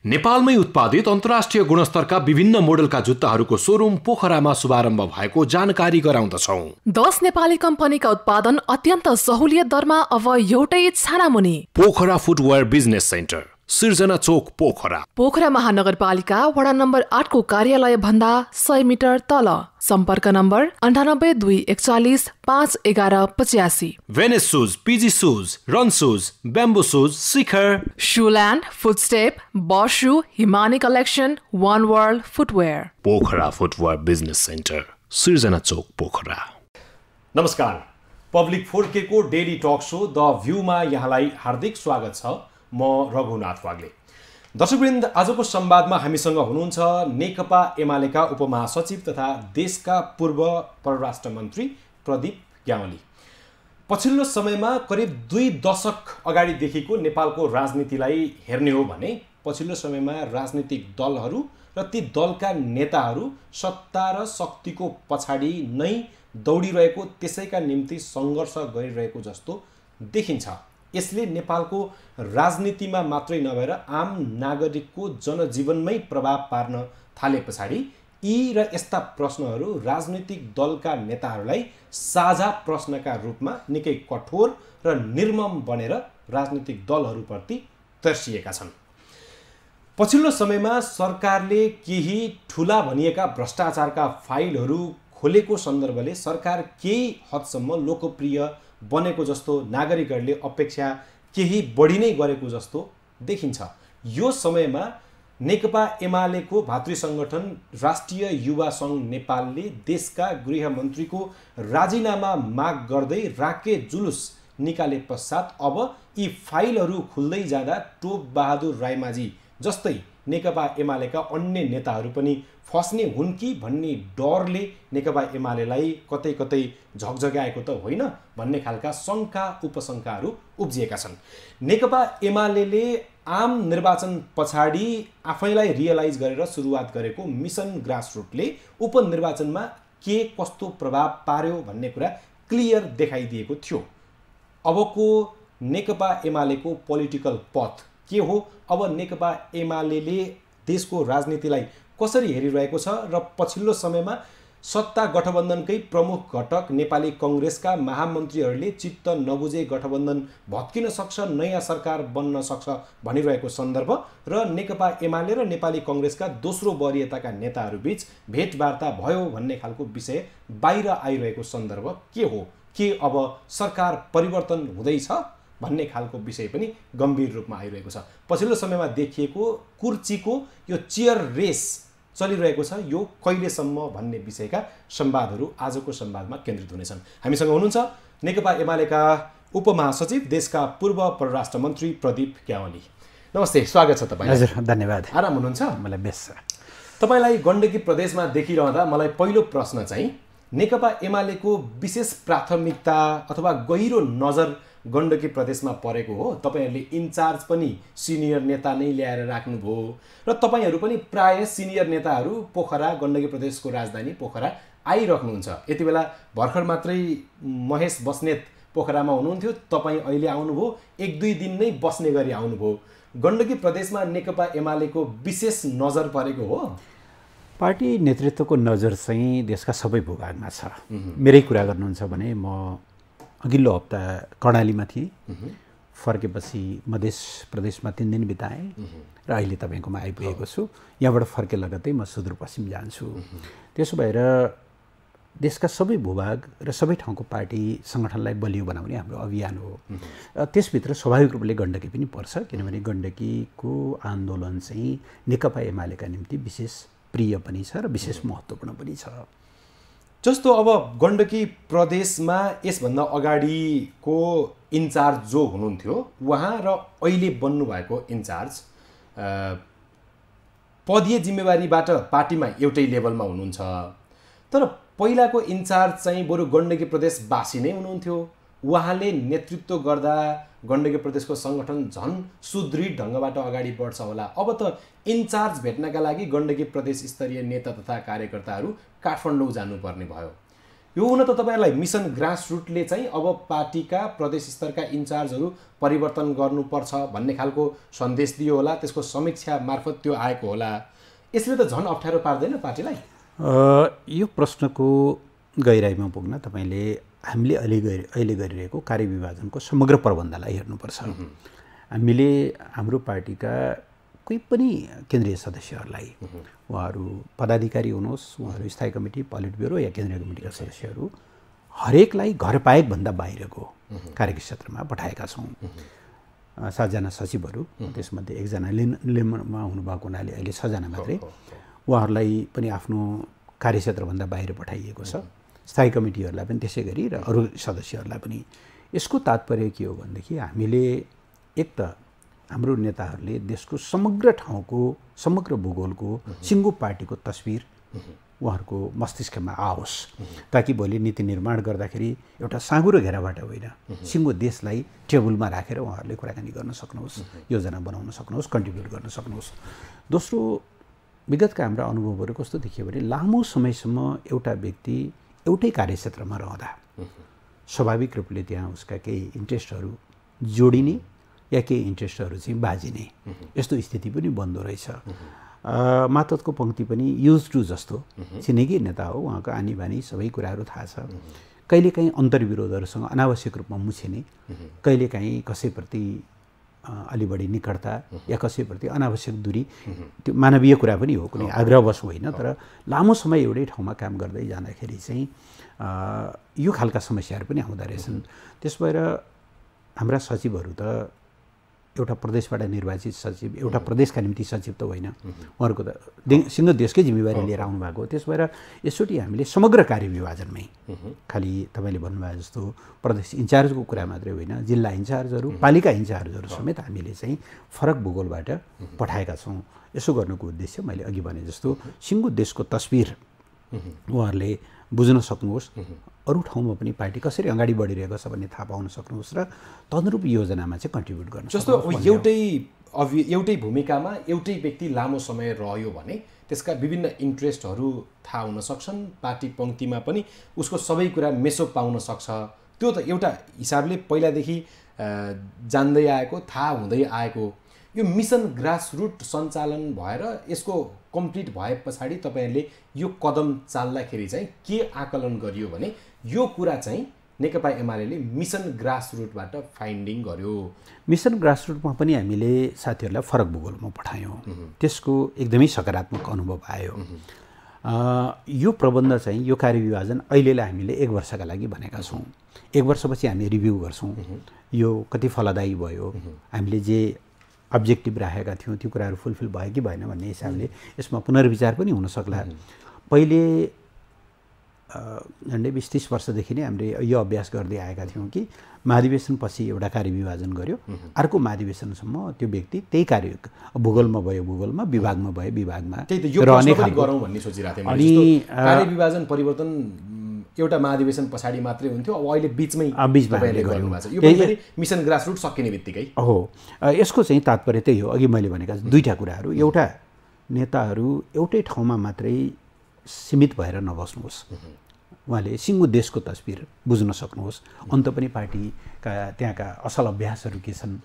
नेपालमै उत्पादित अन्तर्राष्ट्रिय गुणस्तरका विभिन्न मोडलका जुत्ताहरूको सोरुम पोखरामा शुभारम्भ भएको जानकारी गराउँदछौँ। 10 नेपाली कम्पनीका उत्पादन अत्यन्त सहुलियत दरमा अब एउटै छानामुनि। Pokhara footwear business centre, Srijana Chowk, Pokhara. Pokhara महानगरपालिका वडा नम्बर 8 को कार्यालय भन्दा 100 मिटर तल। सम्पर्क number 9824151185। Venice shoes, PG shoes, Run shoes, Bamboo shoes, Shikhar, Shoeland, Footstep, Basu, Himani collection, One World footwear. Pokhara footwear business centre, Srijana Chowk, Pokhara. नमस्कार, पब्लिक 4K को डेली टक सो द भ्यूमा यहाँलाई हार्दिक स्वागत छ। म रघुनाथ वाग्ले। दर्शकवृन्द, आजको संवादमा हामीसँग हुनुहुन्छ नेकपा एमालेका उपमहासचिव तथा देशका पूर्व परराष्ट्र मन्त्री प्रदीप ग्यावाली। पछिल्लो समयमा करिब 2 दशक अगाडिदेखिको नेपालको राजनीतिलाई हेर्ने हो भने पछिल्लो समयमा राजनीतिक दलहरू र ती दलका नेताहरू सत्ता र शक्तिको पछाडि नै दौडिरहेको, त्यसैका निम्ति सङ्घर्ष गरिरहेको जस्तो देखिन्छ। यसले नेपालको राजनीतिमा मात्रै नभएर आम नागरिकको जनजीवनमै प्रभाव पार्न थाले पछाडि यी र यस्ता प्रश्नहरू राजनीतिक दलका नेताहरूलाई साझा प्रश्नका रूपमा निकै कठोर र निर्मम बनेर राजनीतिक दलहरूप्रति तर्सिएका छन्। पछिल्लो समयमा सरकारले केही ठुला भनिएका भ्रष्टाचारका फाइलहरू खोलेको सन्दर्भले सरकार केही हदसम्म लोकप्रिय बनेको जस्तो, नागरिकहरूले अपेक्षा केही बढी नै गरेको जस्तो देखिन्छ। यो समयमा नेकपा एमालेको भातृ सङ्गठन राष्ट्रिय युवा सङ्घ नेपालले देशका गृहमन्त्रीको राजीनामा माग गर्दै राके जुलुस निकाले पश्चात अब यी फाइलहरू खुल्दै जाँदा टोप बहादुर रायमाझी जस्तै नेकपा एमालेका अन्य नेताहरू पनि फस्ने हुन् कि भन्ने डरले नेकपा एमालेलाई कतै कतै झकझक्याएको त होइन भन्ने खालका शङ्का उपशङ्काहरू उब्जिएका छन्। नेकपा एमालेले आम निर्वाचन पछाडि आफैलाई रियलाइज गरेर सुरुवात गरेको मिसन ग्रासरुटले उपनिर्वाचनमा के कस्तो प्रभाव पार्यो भन्ने कुरा क्लियर देखाइदिएको थियो। अबको नेकपा एमालेको पोलिटिकल पथ के हो, अब नेकपा एमालेले देशको राजनीतिलाई कसरी हेरिरहेको छ र पछिल्लो समयमा सत्ता गठबन्धनकै प्रमुख घटक नेपाली कङ्ग्रेसका महामन्त्रीहरूले चित्त नबुझे गठबन्धन भत्किन सक्छ, नयाँ सरकार बन्न सक्छ भनिरहेको सन्दर्भ र नेकपा एमाले र नेपाली कङ्ग्रेसका दोस्रो वरियताका नेताहरूबीच भेटवार्ता भयो भन्ने खालको विषय बाहिर आइरहेको सन्दर्भ के हो, के अब सरकार परिवर्तन हुँदैछ भन्ने खालको विषय पनि गम्भीर रूपमा आइरहेको छ। पछिल्लो समयमा देखिएको कुर्चीको यो चेयर रेस चलिरहेको छ, यो कहिलेसम्म भन्ने विषयका संवादहरू आजको संवादमा केन्द्रित हुनेछन्। हामीसँग हुनुहुन्छ नेकपा एमालेका उपमहासचिव, देशका पूर्व परराष्ट्र मन्त्री प्रदीप ग्यावाली। नमस्ते, स्वागत छ तपाईँ। हजुर, धन्यवाद। आराम हुनुहुन्छ? मलाई बेस छ। तपाईँलाई गण्डकी प्रदेशमा देखिरहँदा मलाई पहिलो प्रश्न चाहिँ नेकपा एमालेको विशेष प्राथमिकता अथवा गहिरो नजर गण्डकी प्रदेशमा परेको हो। तपाईँहरूले इन्चार्ज पनि सिनियर नेता नै ल्याएर राख्नुभयो र तपाईँहरू पनि प्राय सिनियर नेताहरू पोखरा, गण्डकी प्रदेशको राजधानी पोखरा आइराख्नुहुन्छ। यति बेला भर्खर मात्रै महेश बस्नेत पोखरामा हुनुहुन्थ्यो, तपाईँ अहिले आउनुभयो, 1-2 दिन नै बस्ने गरी आउनुभयो। गण्डकी प्रदेशमा नेकपा एमालेको विशेष नजर परेको हो? पार्टी नेतृत्वको नजर चाहिँ देशका सबै भूभागमा छ। मेरै कुरा गर्नुहुन्छ भने म अघिल्लो हप्ता कर्णालीमा थिएँ, फर्केपछि मध्य प्रदेशमा 3 दिन बिताएँ र अहिले तपाईँकोमा आइपुगेको छु। यहाँबाट फर्के लगत्तै म सुदूरपश्चिम जान्छु। त्यसो भएर देशका सबै भूभाग र सबै ठाउँको पार्टी सङ्गठनलाई बलियो बनाउने हाम्रो अभियान हो। त्यसभित्र स्वाभाविक रूपले गण्डकी पनि पर्छ, किनभने गण्डकीको आन्दोलन चाहिँ नेकपा एमालेका निम्ति विशेष प्रिय पनि छ र विशेष महत्त्वपूर्ण पनि छ। जस्तो अब गण्डकी प्रदेशमा यसभन्दा अगाडिको इन्चार्ज जो हुनुहुन्थ्यो उहाँ र अहिले बन्नुभएको इन्चार्ज पदीय जिम्मेवारीबाट पार्टीमा एउटै लेभलमा हुनुहुन्छ, तर पहिलाको इन्चार्ज चाहिँ बरु गण्डकी प्रदेशवासी नै हुनुहुन्थ्यो। उहाँले नेतृत्व गर्दा गण्डकी प्रदेशको सङ्गठन झन् सुदृढ ढङ्गबाट अगाडि बढ्छ होला। अब त इन्चार्ज भेट्नका लागि गण्डकी प्रदेश स्तरीय नेता तथा कार्यकर्ताहरू काठमाडौँ जानुपर्ने भयो। यो हुन त तपाईँहरूलाई मिसन ग्रासरुटले चाहिँ अब पार्टीका प्रदेश स्तरका इन्चार्जहरू परिवर्तन गर्नुपर्छ भन्ने खालको सन्देश दियो होला, त्यसको समीक्षा मार्फत त्यो आएको होला। यसले त झन् अप्ठ्यारो पार्दैन पार्टीलाई? यो प्रश्नको गहिराइमा पुग्न तपाईँले हामीले अहिले गरिरहेको कार्यविभाजनको समग्र प्रबन्धलाई हेर्नुपर्छ। हामीले हाम्रो पार्टीका कोही पनि केन्द्रीय सदस्यहरूलाई, उहाँहरू पदाधिकारी हुनुहोस्, उहाँहरू स्थायी कमिटी, पोलिट ब्युरो या केन्द्रीय कमिटीका सदस्यहरू हरेकलाई घर पाएकभन्दा बाहिरको कार्यक्षेत्रमा पठाएका छौँ। 7 जना सचिवहरू, त्यसमध्ये 1 जना लेममा हुनुभएको हुनाले अहिले 6 जना मात्रै, उहाँहरूलाई पनि आफ्नो कार्यक्षेत्रभन्दा बाहिर पठाइएको छ। स्थायी कमिटीहरूलाई पनि त्यसै गरी र अरू सदस्यहरूलाई पनि। यसको तात्पर्य के हो भनेदेखि हामीले एक त हाम्रो नेताहरूले देशको समग्र ठाउँको, समग्र भूगोलको, सिङ्गो पार्टीको तस्बिर उहाँहरूको मस्तिष्कमा आओस्, ताकि भोलि नीति निर्माण गर्दाखेरि एउटा साँगुरो घेराबाट होइन, सिङ्गो देशलाई टेबलमा राखेर उहाँहरूले कुराकानी गर्न सक्नुहोस्, योजना बनाउन सक्नुहोस्, कन्ट्रिब्युट गर्न सक्नुहोस्। दोस्रो, विगतका हाम्रा अनुभवहरू कस्तो देखियो भने लामो समयसम्म एउटा व्यक्ति एउटै कार्यक्षेत्रमा रहँदा स्वाभाविक रूपले त्यहाँ उसका केही इन्ट्रेस्टहरू जोडिने या केही इन्ट्रेस्टहरू चाहिँ बाजिने यस्तो स्थिति पनि बन्दो रहेछ। मातहतको पङ्क्ति पनि युज टु जस्तो छिनेकी नेता हो, उहाँको आनी बानी सबै कुराहरू थाहा छ। कहिलेकाहीँ अन्तर्विरोधहरूसँग अनावश्यक रूपमा मुछिने, कहिलेकाहीँ कसैप्रति अलि बढी निकटता या कसैप्रति अनावश्यक दूरी, त्यो मानवीय कुरा पनि हो, कुनै आग्रहवश होइन। तर लामो समय एउटै ठाउँमा काम गर्दै जाँदाखेरि चाहिँ यो खालका समस्याहरू पनि आउँदो रहेछन्। त्यस भएर हाम्रा सचिवहरू त एउटा प्रदेशबाट निर्वाचित सचिव, एउटा प्रदेशका निम्ति सचिव त होइन, उहाँहरूको त सिङ्गो देशकै जिम्मेवारी लिएर आउनुभएको हो। त्यस भएर यसचोटि हामीले समग्र कार्यविभाजनमै, खालि तपाईँले भन्नुभयो जस्तो प्रदेश इन्चार्जको कुरा मात्रै होइन, जिल्ला इन्चार्जहरू, पालिका इन्चार्जहरू समेत हामीले चाहिँ फरक भूगोलबाट पठाएका छौँ। यसो गर्नुको उद्देश्य मैले अघि भने जस्तो सिङ्गो देशको तस्बिर उहाँहरूले बुझ्न सक्नुहोस्, अरू ठाउँमा पनि पार्टी कसरी अगाडि बढिरहेको छ भन्ने थाहा पाउन सक्नुहोस् र तदनुरूप योजनामा चाहिँ कन्ट्रिब्युट गर्नु। जस्तो एउटै भूमिकामा एउटै व्यक्ति लामो समय रह्यो भने त्यसका विभिन्न इन्ट्रेस्टहरू थाहा हुन सक्छन्, पार्टी पङ्क्तिमा पनि उसको सबै कुरा मेसो पाउन सक्छ। त्यो त एउटा हिसाबले पहिलादेखि जान्दै आएको, थाहा हुँदै आएको। यो मिसन ग्रासरुट सञ्चालन भएर यसको कम्प्लिट भए पछाडि तपाईँहरूले यो कदम चाल्दाखेरि चाहिँ के आकलन गरियो भने यो कुरा चाहिँ नेकपा एमाले मिसन ग्रासरुटबाट फाइन्डिङ गर्यो? मिसन ग्रासरुटमा पनि हामीले साथीहरूलाई फरक भूगोलमा पठायौँ, त्यसको एकदमै सकारात्मक अनुभव आयो। यो प्रबन्ध चाहिँ, यो कार्यविभाजन अहिलेलाई हामीले 1 वर्षका लागि भनेका छौँ। 1 वर्षपछि हामी रिभ्यू गर्छौँ, यो कति फलदायी भयो, हामीले जे अब्जेक्टिभ राखेका थियौँ त्यो कुराहरू फुलफिल भयो कि भएन भन्ने हिसाबले यसमा पुनर्विचार पनि हुन सक्ला। पहिले झन्डै 20-30 वर्षदेखि नै हामीले यो अभ्यास गर्दै आएका थियौँ कि महाधिवेशनपछि एउटा कार्यविभाजन गर्यो, अर्को महाधिवेशनसम्म त्यो व्यक्ति त्यही कार्य भूगोलमा भयो भूगोलमा, विभागमा भयो विभागमा रहने गरौँ भन्ने सोचिरहेको थिएँ। अनि कार्यविभाजन परिवर्तन एउटा महाधिवेशन पछाडि मात्रै हुन्थ्यो, अब अहिले बिचमै गर्नुभएको छ। यो पनि मिसन ग्रासरुट सकिने बित्तिकै हो। यसको चाहिँ तात्पर्य त्यही हो, अघि मैले भनेका दुईटा कुराहरू। एउटा, नेताहरू एउटै ठाउँमा मात्रै सीमित भएर नबस्नुहोस्, उहाँले सिङ्गो देशको तस्बिर बुझ्न सक्नुहोस्। अन्त पनि पार्टीका त्यहाँका असल अभ्यासहरू के छन्,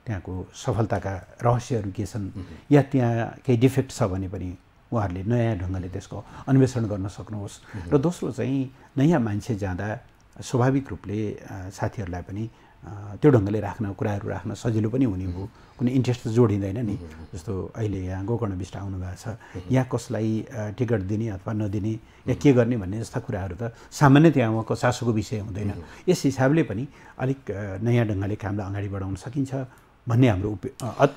त्यहाँको सफलताका रहस्यहरू के छन्, या त्यहाँ केही डिफेक्ट छ भने पनि उहाँहरूले नयाँ ढङ्गले त्यसको अन्वेषण गर्न सक्नुहोस्। र दोस्रो चाहिँ नयाँ मान्छे जाँदा स्वाभाविक रूपले साथीहरूलाई पनि त्यो ढङ्गले कुराहरू राख्न सजिलो पनि हुने भयो, कुनै इन्ट्रेस्ट त जोडिँदैन नि। जस्तो अहिले यहाँ गोकर्ण विष्ट आउनुभएको छ, यहाँ कसलाई टिकट दिने अथवा नदिने या के गर्ने भन्ने जस्ता कुराहरू त सामान्यतया उहाँको चासोको विषय हुँदैन। यस हिसाबले पनि अलिक नयाँ ढङ्गले कामलाई अगाडि बढाउन सकिन्छ भन्ने हाम्रो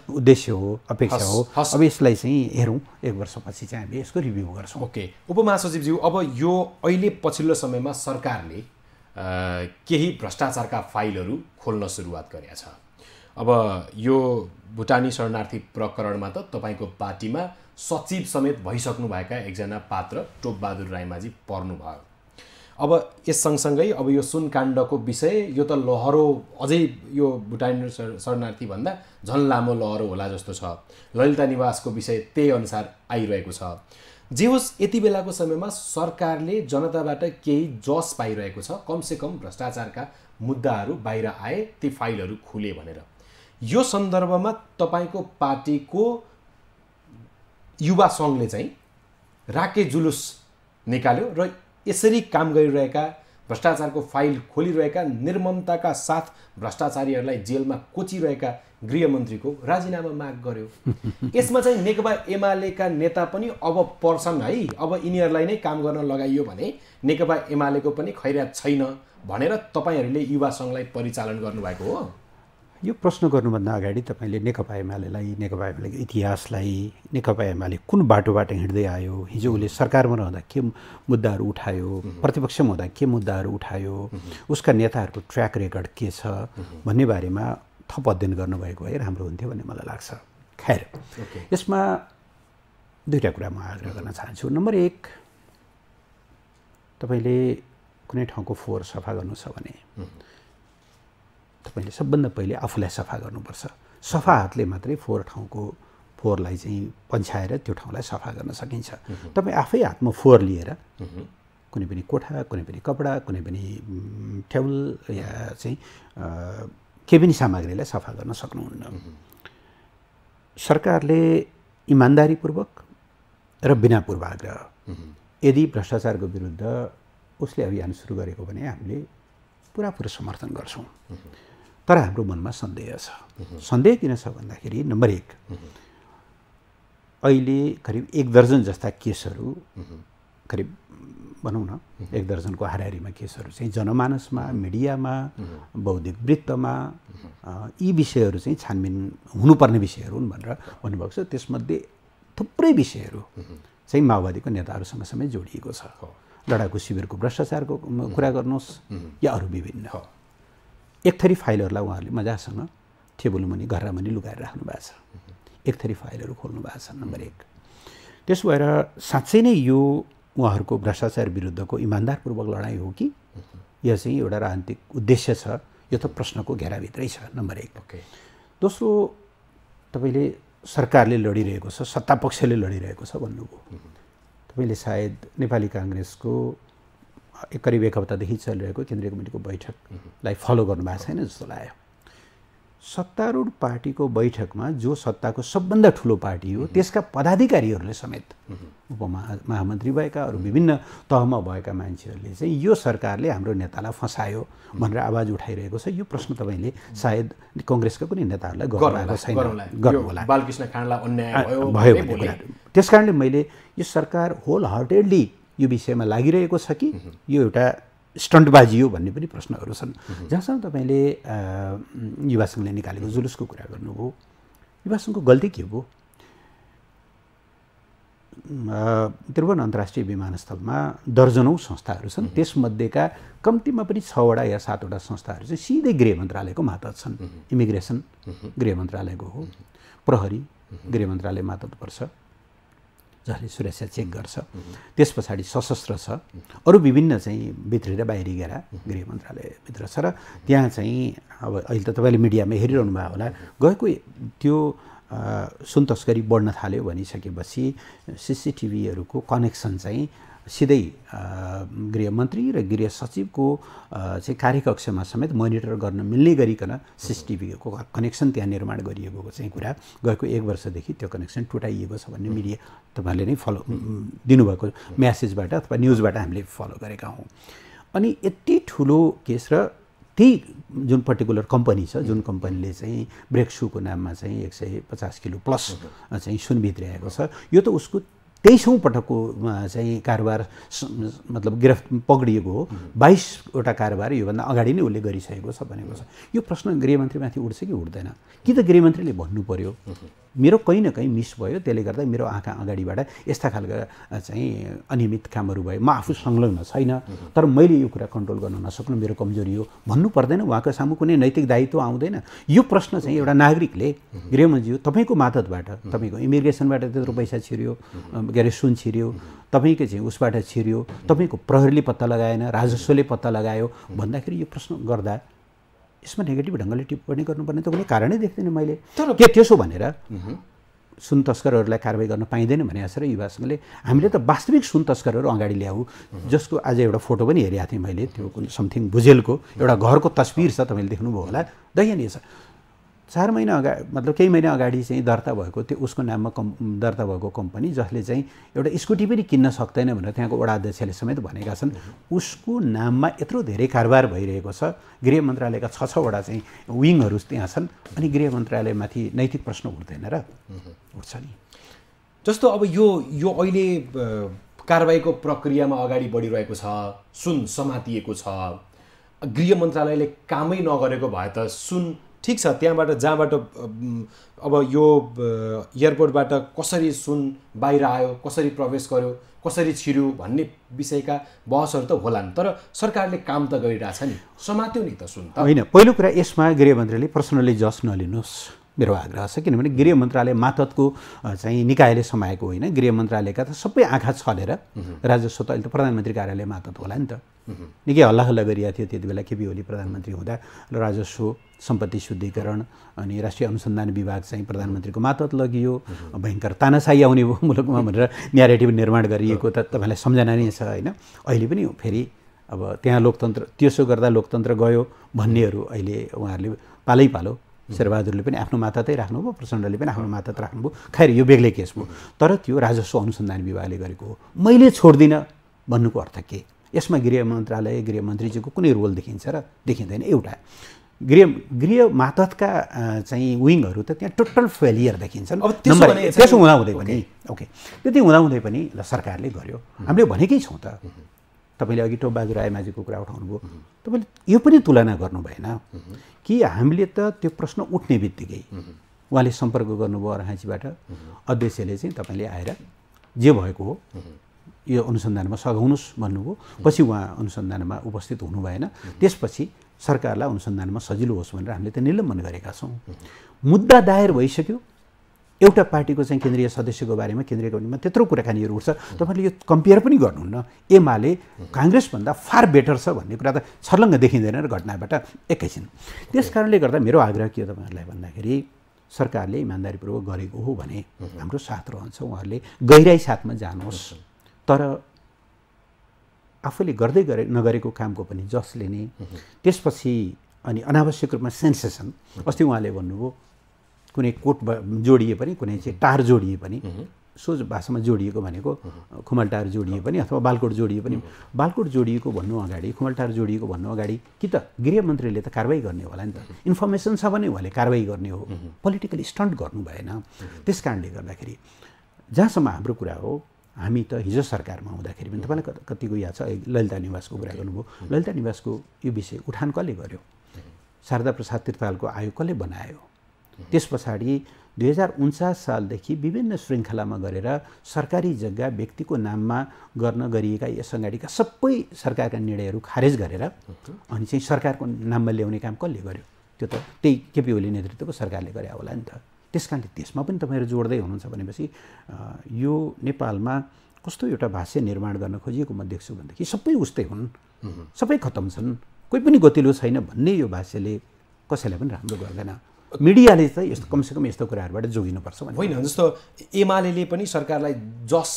उद्देश्य हो, अपेक्षा हो। अब यसलाई चाहिँ हेरौँ, 1 वर्षपछि चाहिँ हामीले यसको रिभ्यू गर्छौँ। ओके, उपमहासचिवज्यू, अब यो अहिले पछिल्लो समयमा सरकारले केही भ्रष्टाचारका फाइलहरू खोल्न सुरुवात गरेका छ। अब यो भुटानी शरणार्थी प्रकरणमा त तपाईँको पार्टीमा सचिव समेत भइसक्नुभएका एकजना पात्र टोपबहादुर राईमाझी पर्नुभयो। अब यस सँगसँगै अब यो सुनकाण्डको विषय, यो त लहरो अझै यो भुटानी शरणार्थी भन्दा झन् लामो लहरो होला जस्तो छ। ललिता निवासको विषय त्यही अनुसार आइरहेको छ। जे होस् यति बेलाको समयमा सरकारले जनताबाट केही जस पाइरहेको छ, कमसेकम भ्रष्टाचारका मुद्दाहरू बाहिर आए, ती फाइलहरू खुले भनेर। यो सन्दर्भमा तपाईँको पार्टीको युवा सङ्घले चाहिँ राके जुलुस निकाल्यो र यसरी काम गरिरहेका, भ्रष्टाचारको फाइल खोलिरहेका, निर्ममताका साथ भ्रष्टाचारीहरूलाई जेलमा कोचिरहेका गृहमन्त्रीको राजीनामा माग गर्यो। यसमा चाहिँ नेकपा एमालेका नेता पनि अब पर्छन् है, अब यिनीहरूलाई नै काम गर्न लगाइयो भने नेकपा एमालेको पनि खैरियत छैन भनेर तपाईँहरूले युवा सङ्घलाई परिचालन गर्नुभएको हो। यो प्रश्न गर्नुभन्दा अगाडि तपाईँले नेकपा एमालेलाई, नेकपा एमालेको इतिहासलाई, नेकपा एमाले कुन बाटोबाट हिँड्दै आयो, हिजो उसले सरकारमा रहँदा के मुद्दाहरू उठायो, प्रतिपक्षमा हुँदा के मुद्दाहरू उठायो, उसका नेताहरूको ट्र्याक रेकर्ड के छ भन्ने बारेमा थप अध्ययन गर्नुभएको भए राम्रो हुन्थ्यो भन्ने मलाई लाग्छ। खैर, यसमा दुईवटा कुरा म आग्रह गर्न चाहन्छु। नम्बर 1, तपाईँले कुनै ठाउँको फोहोर सफा गर्नु छ भने तपाईँले सबभन्दा पहिले आफूलाई सफा गर्नुपर्छ। सफा हातले मात्रै फोहोरलाई चाहिँ पन्छाएर त्यो ठाउँलाई सफा गर्न सकिन्छ। तपाईँ आफै हातमा फोहोर लिएर कुनै पनि कोठा, कुनै पनि कपडा, कुनै पनि टेबल या चाहिँ केही पनि सामग्रीलाई सफा गर्न सक्नुहुन्न। सरकारले इमान्दारीपूर्वक र बिना पूर्वाग्रह यदि भ्रष्टाचारको विरुद्ध उसले अभियान सुरु गरेको भने हामीले पुरापुरो समर्थन गर्छौँ। तर हाम्रो मनमा सन्देह छ। सन्देह किन छ भन्दाखेरि नम्बर 1, अहिले करिब 1 दर्जन जस्ता केसहरू, करिब भनौँ न 1 दर्जनको हाराहारीमा केसहरू चाहिँ जनमानसमा, मिडियामा, बौद्धिक वृत्तमा यी विषयहरू चाहिँ छानबिन हुनुपर्ने विषयहरू हुन् भनेर भन्नुभएको छ। त्यसमध्ये थुप्रै विषयहरू चाहिँ माओवादीको नेताहरूसँग समेत जोडिएको छ। लडाकु शिविरको भ्रष्टाचारको कुरा गर्नुहोस् या अरू विभिन्न एक थरी फाइलहरूलाई उहाँहरूले मजासँग टेबल मुनि घरमा मुनि लुगाएर राख्नु भएको छ। एक थरी फाइलहरू खोल्नु भएको छ। नम्बर 1, त्यसो भएर साँच्चै नै यो उहाँहरूको भ्रष्टाचार विरुद्धको इमान्दारपूर्वक लडाइँ हो कि या चाहिँ एउटा राजनीतिक उद्देश्य छ, यो त प्रश्नको घेराभित्रै छ। नम्बर 1। दोस्रो, तपाईँले सरकारले लडिरहेको छ, सत्तापक्षले लडिरहेको छ भन्नुभयो। तपाईँले सायद नेपाली काङ्ग्रेसको करिब 1 हप्तादेखि चलिरहेको केन्द्रीय कमिटीको बैठकलाई फलो गर्नुभएको छैन जस्तो लाग्यो। सत्तारूढ पार्टीको बैठकमा जो सत्ताको सबभन्दा ठुलो पार्टी हो त्यसका पदाधिकारीहरूले समेत, उपमहामन्त्री भएका अरू विभिन्न तहमा भएका मान्छेहरूले चाहिँ यो सरकारले हाम्रो नेतालाई फसायो भनेर आवाज उठाइरहेको छ। यो प्रश्न तपाईँले सायद कङ्ग्रेसका कुनै नेताहरूलाई गर्नुभएको छैन, गर्नुहोला। बालकृष्ण खाँडलाई अन्याय भयो भन्ने कुरा। त्यसकारणले मैले यो सरकार होल हार्टेडली यो विषयमा लागिरहेको छ कि यो एउटा स्टन्टबाजी हो भन्ने पनि प्रश्नहरू छन्। जहाँसम्म तपाईँले युवा सङ्घले निकालेको जुलुसको कुरा गर्नुभयो, युवा सङ्घको गल्ती के हो? त्रिभुवन अन्तर्राष्ट्रिय विमानस्थलमा दर्जनौँ संस्थाहरू छन्। त्यसमध्येका कम्तीमा पनि 6वटा या 7वटा संस्थाहरू चाहिँ सिधै गृह मन्त्रालयको मातहत छन्। इमिग्रेसन गृह मन्त्रालयको हो, प्रहरी गृह मन्त्रालय मातहत पर्छ, जसले सुरक्षा चेक गर्छ। त्यस पछाडि सशस्त्र छ, अरू विभिन्न चाहिँ भित्री र बाहिरी घेरा गृह मन्त्रालयभित्र छ। र त्यहाँ चाहिँ अब अहिले त तपाईँले मिडियामा हेरिरहनु भयो होला, गएको त्यो सुन तस्करी बढ्न थाल्यो भनिसकेपछि सिसिटिभीहरूको कनेक्सन चाहिँ सिधै गृहमन्त्री र गृह सचिवको चाहिँ कार्यकक्षमा समेत मोनिटर गर्न मिल्ने गरिकन सिसिटिभीको कनेक्सन त्यहाँ निर्माण गरिएको चाहिँ कुरा गएको 1 वर्षदेखि त्यो कनेक्सन टुटाइएको छ भन्ने मिडिया तपाईँहरूले नै फलो दिनुभएको म्यासेजबाट अथवा न्युजबाट हामीले फलो गरेका हौँ। अनि यति ठुलो केस र त्यही जुन पर्टिकुलर कम्पनी छ, जुन कम्पनीले चाहिँ ब्रेक सुको नाममा चाहिँ 150 किलो प्लस चाहिँ सुन भित्र्याएको छ, यो त उसको 23औं पटकको चाहिँ कारोबार मतलब पक्डिएको हो। 22वटा कारोबार योभन्दा अगाडि नै उसले गरिसकेको छ भनेको छ। यो प्रश्न गृहमन्त्रीमाथि उठ्छ कि उठ्दैन? कि त गृहमन्त्रीले भन्नु पर्यो मेरो कहीँ न कहीँ मिस भयो, त्यसले गर्दा मेरो आँखा अगाडिबाट यस्ता खालका चाहिँ अनियमित कामहरू भयो, म आफू संलग्न छैन तर मैले यो कुरा कन्ट्रोल गर्न नसक्नु मेरो कमजोरी हो भन्नु पर्दैन? उहाँको सामु कुनै नैतिक दायित्व आउँदैन? यो प्रश्न चाहिँ एउटा नागरिकले गृहमन्त्री तपाईँको मातहतबाट, तपाईँको इमिग्रेसनबाट त्यत्रो पैसा छिर्यो, के अरे सुन छिर्यो, तपाईँको चाहिँ उसबाट छिर्यो, तपाईँको प्रहरीले पत्ता लगाएन, राजस्वले पत्ता लगायो भन्दाखेरि यो प्रश्न गर्दा यसमा नेगेटिभ ढङ्गले टिप्पणी गर्नुपर्ने त कुनै कारणै देख्दैन मैले। के त्यसो भनेर सुन तस्करहरूलाई कारबाही गर्न पाइँदैन भने छ र युवासँगले हामीले त वास्तविक सुन तस्करहरू अगाडि ल्याऊ, जसको आज एउटा फोटो पनि हेरेको थिएँ मैले, त्यो कुन समथिङ भुजेलको एउटा घरको तस्बिर छ, तपाईँले देख्नुभयो होला, दयनीय छ। 4 महिना अगाडि मतलब केही महिना अगाडि चाहिँ दर्ता भएको त्यो उसको नाममा दर्ता भएको कम्पनी जसले चाहिँ एउटा स्कुटी पनि किन्न सक्दैन भनेर त्यहाँको वडा अध्यक्षले समेत भनेका छन्, उसको नाममा यत्रो धेरै कारोबार भइरहेको छ। गृह मन्त्रालयका 6वटा चाहिँ विङहरू त्यहाँ छन्, अनि गृह मन्त्रालयमाथि नैतिक प्रश्न उठ्दैन र? उठ्छ नि। जस्तो अब यो अहिले कारबाहीको प्रक्रियामा अगाडि बढिरहेको छ, सुन समातिएको छ, गृह मन्त्रालयले कामै नगरेको भए त सुन ठिक छ, जहाँबाट अब यो एयरपोर्टबाट कसरी सुन बाहिर आयो, कसरी प्रवेश गर्यो, कसरी छिर्यो भन्ने विषयका बहसहरू त होलान्, तर सरकारले काम त गरिरहेछ नि, समात्यो नि त सुन त। होइन, पहिलो कुरा यसमा गृहमन्त्रीले पर्सनली जस नलिनुहोस् मेरो आग्रह छ, किनभने गृह मन्त्रालय मातहतको चाहिँ निकायले समाएको होइन। गृह मन्त्रालयका त सबै आँखा छलेर राजस्व त अहिले त प्रधानमन्त्री कार्यालय मातहत होला नि त। निकै हल्ला हल्ला गरिएको थियो त्यति बेला केपी ओली प्रधानमन्त्री हुँदा, राजस्व सम्पत्ति शुद्धिकरण अनि राष्ट्रिय अनुसन्धान विभाग चाहिँ प्रधानमन्त्रीको मातहत लगियो, भयङ्कर तानाशाही आउने भयो मुलुकमा भनेर न्यारेटिभ निर्माण गरिएको त तपाईँलाई सम्झना नै छ होइन। अहिले पनि फेरि अब त्यहाँ लोकतन्त्र, त्यसो गर्दा लोकतन्त्र गयो भन्नेहरू अहिले उहाँहरूले पालै पालो, शेरबहादुरले पनि आफ्नो मातहतै राख्नुभयो, प्रचण्डले पनि आफ्नो मातहत राख्नुभयो, खैर यो बेग्लै केस भयो। तर त्यो राजस्व अनुसन्धान विभागले गरेको हो, मैले छोड्दिनँ भन्नुको अर्थ के? यसमा गृह मन्त्रालय गृहमन्त्रीजीको कुनै रोल देखिन्छ र? देखिँदैन। एउटा गृह मातहतका चाहिँ विङहरू त त्यहाँ टोटल फेलियर देखिन्छन्। त्यसो हुँदाहुँदै पनि ओके, त्यति हुँदाहुँदै पनि ल सरकारले गर्यो, हामीले भनेकै छौँ त। तपाईँले अघि टोपबहादुर रायमाझीको कुरा उठाउनुभयो, तपाईँले यो पनि तुलना गर्नु भएन कि हामीले त त्यो प्रश्न उठ्ने बित्तिकै उहाँले सम्पर्क गर्नुभयो अर्घाँचीबाट, अध्यक्षले चाहिँ तपाईँले आएर जे भएको हो यो अनुसन्धानमा सघाउनुहोस् भन्नुभयो, पछि उहाँ अनुसन्धानमा उपस्थित हुनु भएन। त्यसपछि सरकारलाई अनुसन्धानमा सजिलो होस् भनेर हामीले त निलम्बन गरेका छौँ। मुद्दा दायर भइसक्यो, एउटा पार्टीको चाहिँ केन्द्रीय सदस्यको बारेमा केन्द्रीय कमिटीमा त्यत्रो कुराकानीहरू उठ्छ, तपाईँले यो कम्पेयर पनि गर्नुहुन्न। एमाले काङ्ग्रेसभन्दा फार बेटर छ भन्ने कुरा त छर्लङ्ग देखिँदैन र घटनाबाट एकैछिन। त्यस कारणले गर्दा मेरो आग्रह के हो तपाईँहरूलाई भन्दाखेरि, सरकारले इमान्दारीपूर्वक गरेको हो भने हाम्रो साथ रहन्छ, उहाँहरूले गहिराई साथमा जानुहोस्। तर आफूले गर्दै नगरेको कामको पनि जस लिने, त्यसपछि अनि अनावश्यक रूपमा सेन्सेसन। अस्ति उहाँले भन्नुभयो कुनै कोट जोडिए पनि, कुनै चाहिँ टार जोडिए पनि, सोझ भाषामा जोडिएको भनेको खुमलटार जोडिए पनि अथवा बालकोट जोडिए पनि, बालकोट जोडिएको भन्नु अगाडि, खुमलटार जोडिएको भन्नु अगाडि कि त गृहमन्त्रीले त कारवाही गर्ने होला नि त, इन्फर्मेसन छ भने उहाँले कारवाही गर्ने हो, पोलिटिकली स्टन्ट गर्नु भएन। त्यस कारणले गर्दाखेरि जहाँसम्म हाम्रो कुरा हो, हामी त हिजो सरकारमा हुँदाखेरि पनि तपाईँलाई कतिको याद छ, ललिता निवासको कुरा गर्नुभयो, ललिता निवासको यो विषय उठान कसले गर्यो? शारदा प्रसाद तीर्थालको आयोग कसले बनायो? त्यस पछाडि 2049 सालदेखि विभिन्न श्रृङ्खलामा गरेर सरकारी जग्गा व्यक्तिको नाममा गर्न गरिएका यस अगाडिका सबै सरकारका निर्णयहरू खारेज गरेर अनि चाहिँ सरकारको नाममा ल्याउने काम कसले गर्यो? त्यो त त्यही केपी ओली नेतृत्वको सरकारले गरे होला नि त। त्यस कारणले त्यसमा पनि तपाईँहरू जोड्दै हुनुहुन्छ भनेपछि यो नेपालमा कस्तो एउटा भाष्य निर्माण गर्न खोजिएको म देख्छु भनेदेखि सबै उस्तै हुन्, सबै खतम छन्, कोही पनि गतिलो छैन भन्ने यो भाष्यले कसैलाई पनि राम्रो गर्दैन। मिडियाले चाहिँ यस्तो कमसेकम यस्तो कुराहरूबाट जोगिनुपर्छ भने होइन। जस्तो एमाले पनि सरकारलाई जस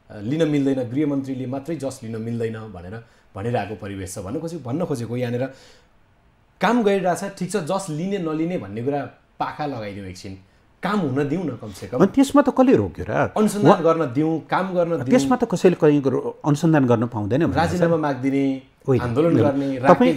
लिन मिल्दैन, गृहमन्त्रीले मात्रै जस लिन मिल्दैन भनेर भनिरहेको परिवेश छ। भन्न खोजेको यहाँनिर काम गरिरहेछ, ठिक छ, जस लिने नलिने भन्ने कुरा पाखा लगाइदिउँ, एकछिन काम हुन दिउँ न कमसेकम। त्यसमा त कसले रोक्यो र? अनुसन्धान गर्न दिउँ, काम गर्न दिउँ। त्यसमा त कसैले कहीँ अनुसन्धान गर्न पाउँदैन। राजीनामा माग्दिने, आन्दोलन गर्ने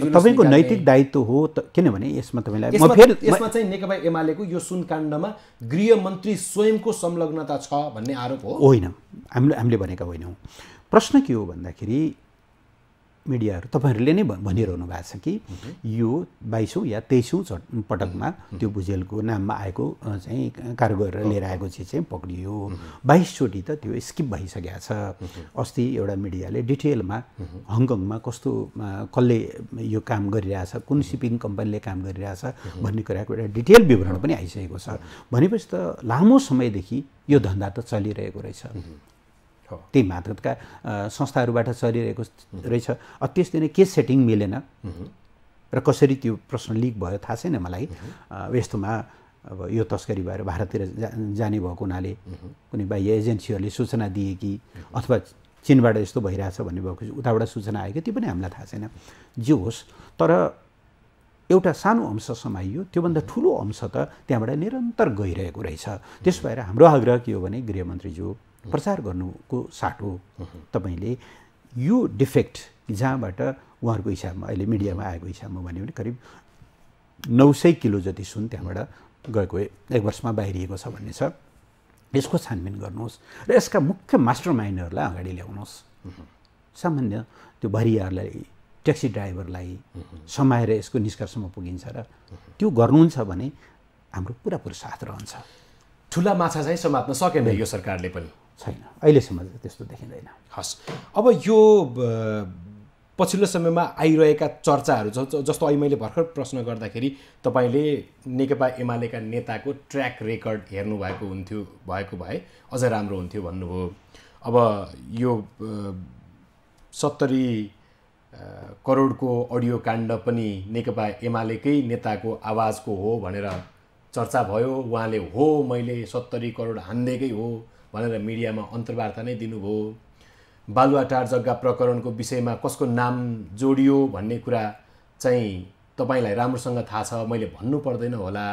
तपाईँको नैतिक दायित्व हो। किनभने यसमा तपाईँलाई यसमा चाहिँ नेकपा एमालेको यो सुन काण्डमा गृहमन्त्री स्वयंको संलग्नता छ भन्ने आरोप हो? होइन, हामीले भनेका होइनौँ। प्रश्न के हो भन्दाखेरि मिडियाहरू तपाईँहरूले नै भनिरहनु भएको छ कि यो 22औं या 23औं पटकमा त्यो भुजेलको नाममा आएको चाहिँ कारोबार लिएर आएको चिज चाहिँ पक्रियो। 22 चोटि त त्यो स्किप भइसकेको छ। अस्ति एउटा मिडियाले डिटेलमा हङकङमा कस्तो कसले यो काम गरिरहेछ, कुन सिपिङ कम्पनीले काम गरिरहेछ भन्ने कुराको एउटा डिटेल विवरण पनि आइसकेको छ। भनेपछि त लामो समयदेखि यो धन्दा त चलिरहेको रहेछ, त्यही मातहतका संस्थाहरूबाट चलिरहेको रहेछ। त्यसले नै के सेटिङ मिलेन र कसरी त्यो प्रश्न लिक भयो थाहा छैन मलाई। यस्तोमा अब यो तस्करी भएर भारततिर जाने भएको हुनाले कुनै बाह्य एजेन्सीहरूले सूचना दिए कि अथवा चीनबाट यस्तो भइरहेछ भन्ने भएको उताबाट सूचना आयो कि त्यो पनि हामीलाई थाहा छैन। जे होस्, तर एउटा सानो अंश समाइयो, त्योभन्दा ठुलो अंश त त्यहाँबाट निरन्तर गइरहेको रहेछ। त्यस भएर हाम्रो आग्रह के हो भने गृहमन्त्रीज्यू प्रचार गर्नुको साटो तपाईँले यो डिफेक्ट जहाँबाट उहाँहरूको हिसाबमा अहिले मिडियामा आएको हिसाबमा भन्यो भने करिब 900 किलो जति सुन त्यहाँबाट गएको 1 वर्षमा बाहिरिएको छ भन्ने छ। यसको छानबिन गर्नुहोस् र यसका मुख्य मास्टर माइन्डहरूलाई अगाडि ल्याउनुहोस्। सामान्य त्यो भरियाहरूलाई, ट्याक्सी ड्राइभरलाई समाएर यसको निष्कर्षमा पुगिन्छ र त्यो गर्नुहुन्छ भने हाम्रो पुरापुर साथ रहन्छ। ठुला माछा चाहिँ समात्न सकेन यो सरकारले पनि, छैन अहिलेसम्म त्यस्तो देखिँदैन। हस्, अब यो पछिल्लो समयमा आइरहेका चर्चाहरू जस्तो अहिले मैले भर्खर प्रश्न गर्दाखेरि तपाईँले नेकपा एमालेका नेताको ट्र्याक रेकर्ड हेर्नुभएको भए अझ राम्रो हुन्थ्यो भन्नुभयो। अब यो 70 करोडको अडियो काण्ड पनि नेकपा एमालेकै नेताको आवाजको हो भनेर चर्चा भयो। उहाँले हो मैले 70 करोड हान्देकै हो भनेर मिडियामा अन्तर्वार्ता नै दिनुभयो। बालुवाटार जग्गा प्रकरणको विषयमा कसको नाम जोडियो भन्ने कुरा चाहिँ तपाईँलाई राम्रोसँग थाहा छ, मैले भन्नु पर्दैन होला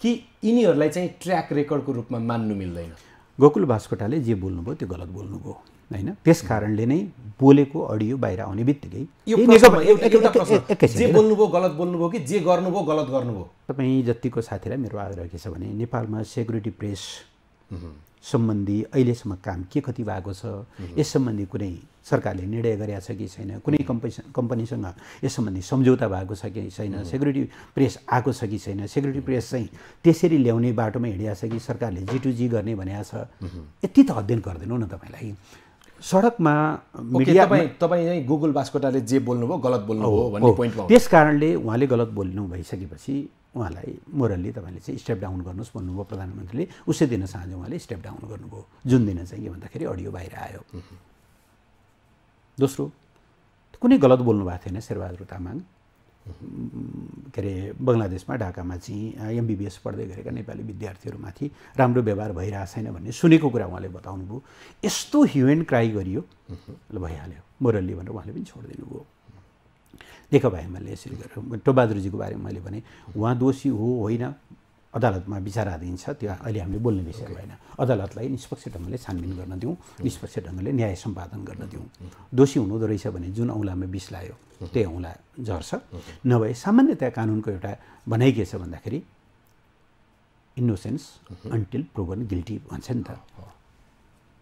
कि यिनीहरूलाई चाहिँ ट्र्याक रेकर्डको रूपमा मान्नु मिल्दैन? गोकुल बास्कोटाले जे बोल्नुभयो त्यो गलत बोल्नुभयो हैन। त्यस कारणले नै बोलेको अडियो बाहिर आउने बित्तिकै जे बोल्नुभयो गलत बोल्नुभयो कि जे गर्नुभयो गलत गर्नुभयो? तपाईँ जतिको साथीलाई मेरो आग्रह के छ भने नेपालमा सेक्युरिटी प्रेस सम्बन्धी अहिलेसम्म काम के कति भएको छ, यस सम्बन्धी कुनै सरकारले निर्णय गरेको छ कि छैन, कुनै कम्पनीसँग यस सम्बन्धी सम्झौता भएको छ कि छैन, सेक्युरिटी प्रेस आएको छ कि छैन, सेक्युरिटी प्रेस चाहिँ त्यसरी ल्याउने बाटोमा हिँडिएको छ कि सरकारले G2G गर्ने भनेको छ, यति त अध्ययन गर्दैनौ न तपाईँलाई। सडकमा मिडिया तपाईँ चाहिँ गुगल बास्कोटाले जे बोल्नुभयो गलत बोल्नुभयो भन्ने पोइन्टमा त्यस कारणले उहाँले गलत बोल्नु भइसकेपछि उहाँलाई मोरल्ली तपाईँले चाहिँ स्टेप डाउन गर्नुहोस् भन्नुभयो प्रधानमन्त्रीले। उसै दिन साँझ उहाँले स्टेप डाउन गर्नुभयो, जुन दिन चाहिँ के भन्दाखेरि अडियो बाहिर आयो। दोस्रो, कुनै गलत बोल्नु भएको थिएन शेरबहादुर तामाङ। के अरे बङ्गलादेशमा ढाकामा चाहिँ MBBS पढ्दै गरेका नेपाली विद्यार्थीहरूमाथि राम्रो व्यवहार भइरहेको छैन भन्ने सुनेको कुरा उहाँले बताउनुभयो। यस्तो ह्यु एन्ड क्राई गरियो, ल भइहाल्यो मोरल्ली भनेर उहाँले पनि छोडिदिनु भयो। नेकपा एमाले यसरी गरेर टोबहादुरजीको बारेमा मैले भने उहाँ दोषी हो होइन अदालतमा विचाराधीन छ, त्यो अहिले हामीले बोल्ने विषय भएन। अदालतलाई निष्पक्ष ढङ्गले छानबिन गर्न दिउँ, निष्पक्ष ढङ्गले न्याय सम्पादन गर्न दिउँ। दोषी हुनुहुँदो रहेछ भने जुन औँलामा विष लायो त्यही औँला झर्छ। नभए सामान्यतया कानुनको एउटा भनाइ के छ भन्दाखेरि इनोसेन्स अन्टिल प्रुभन गिल्टी भन्छ नि त।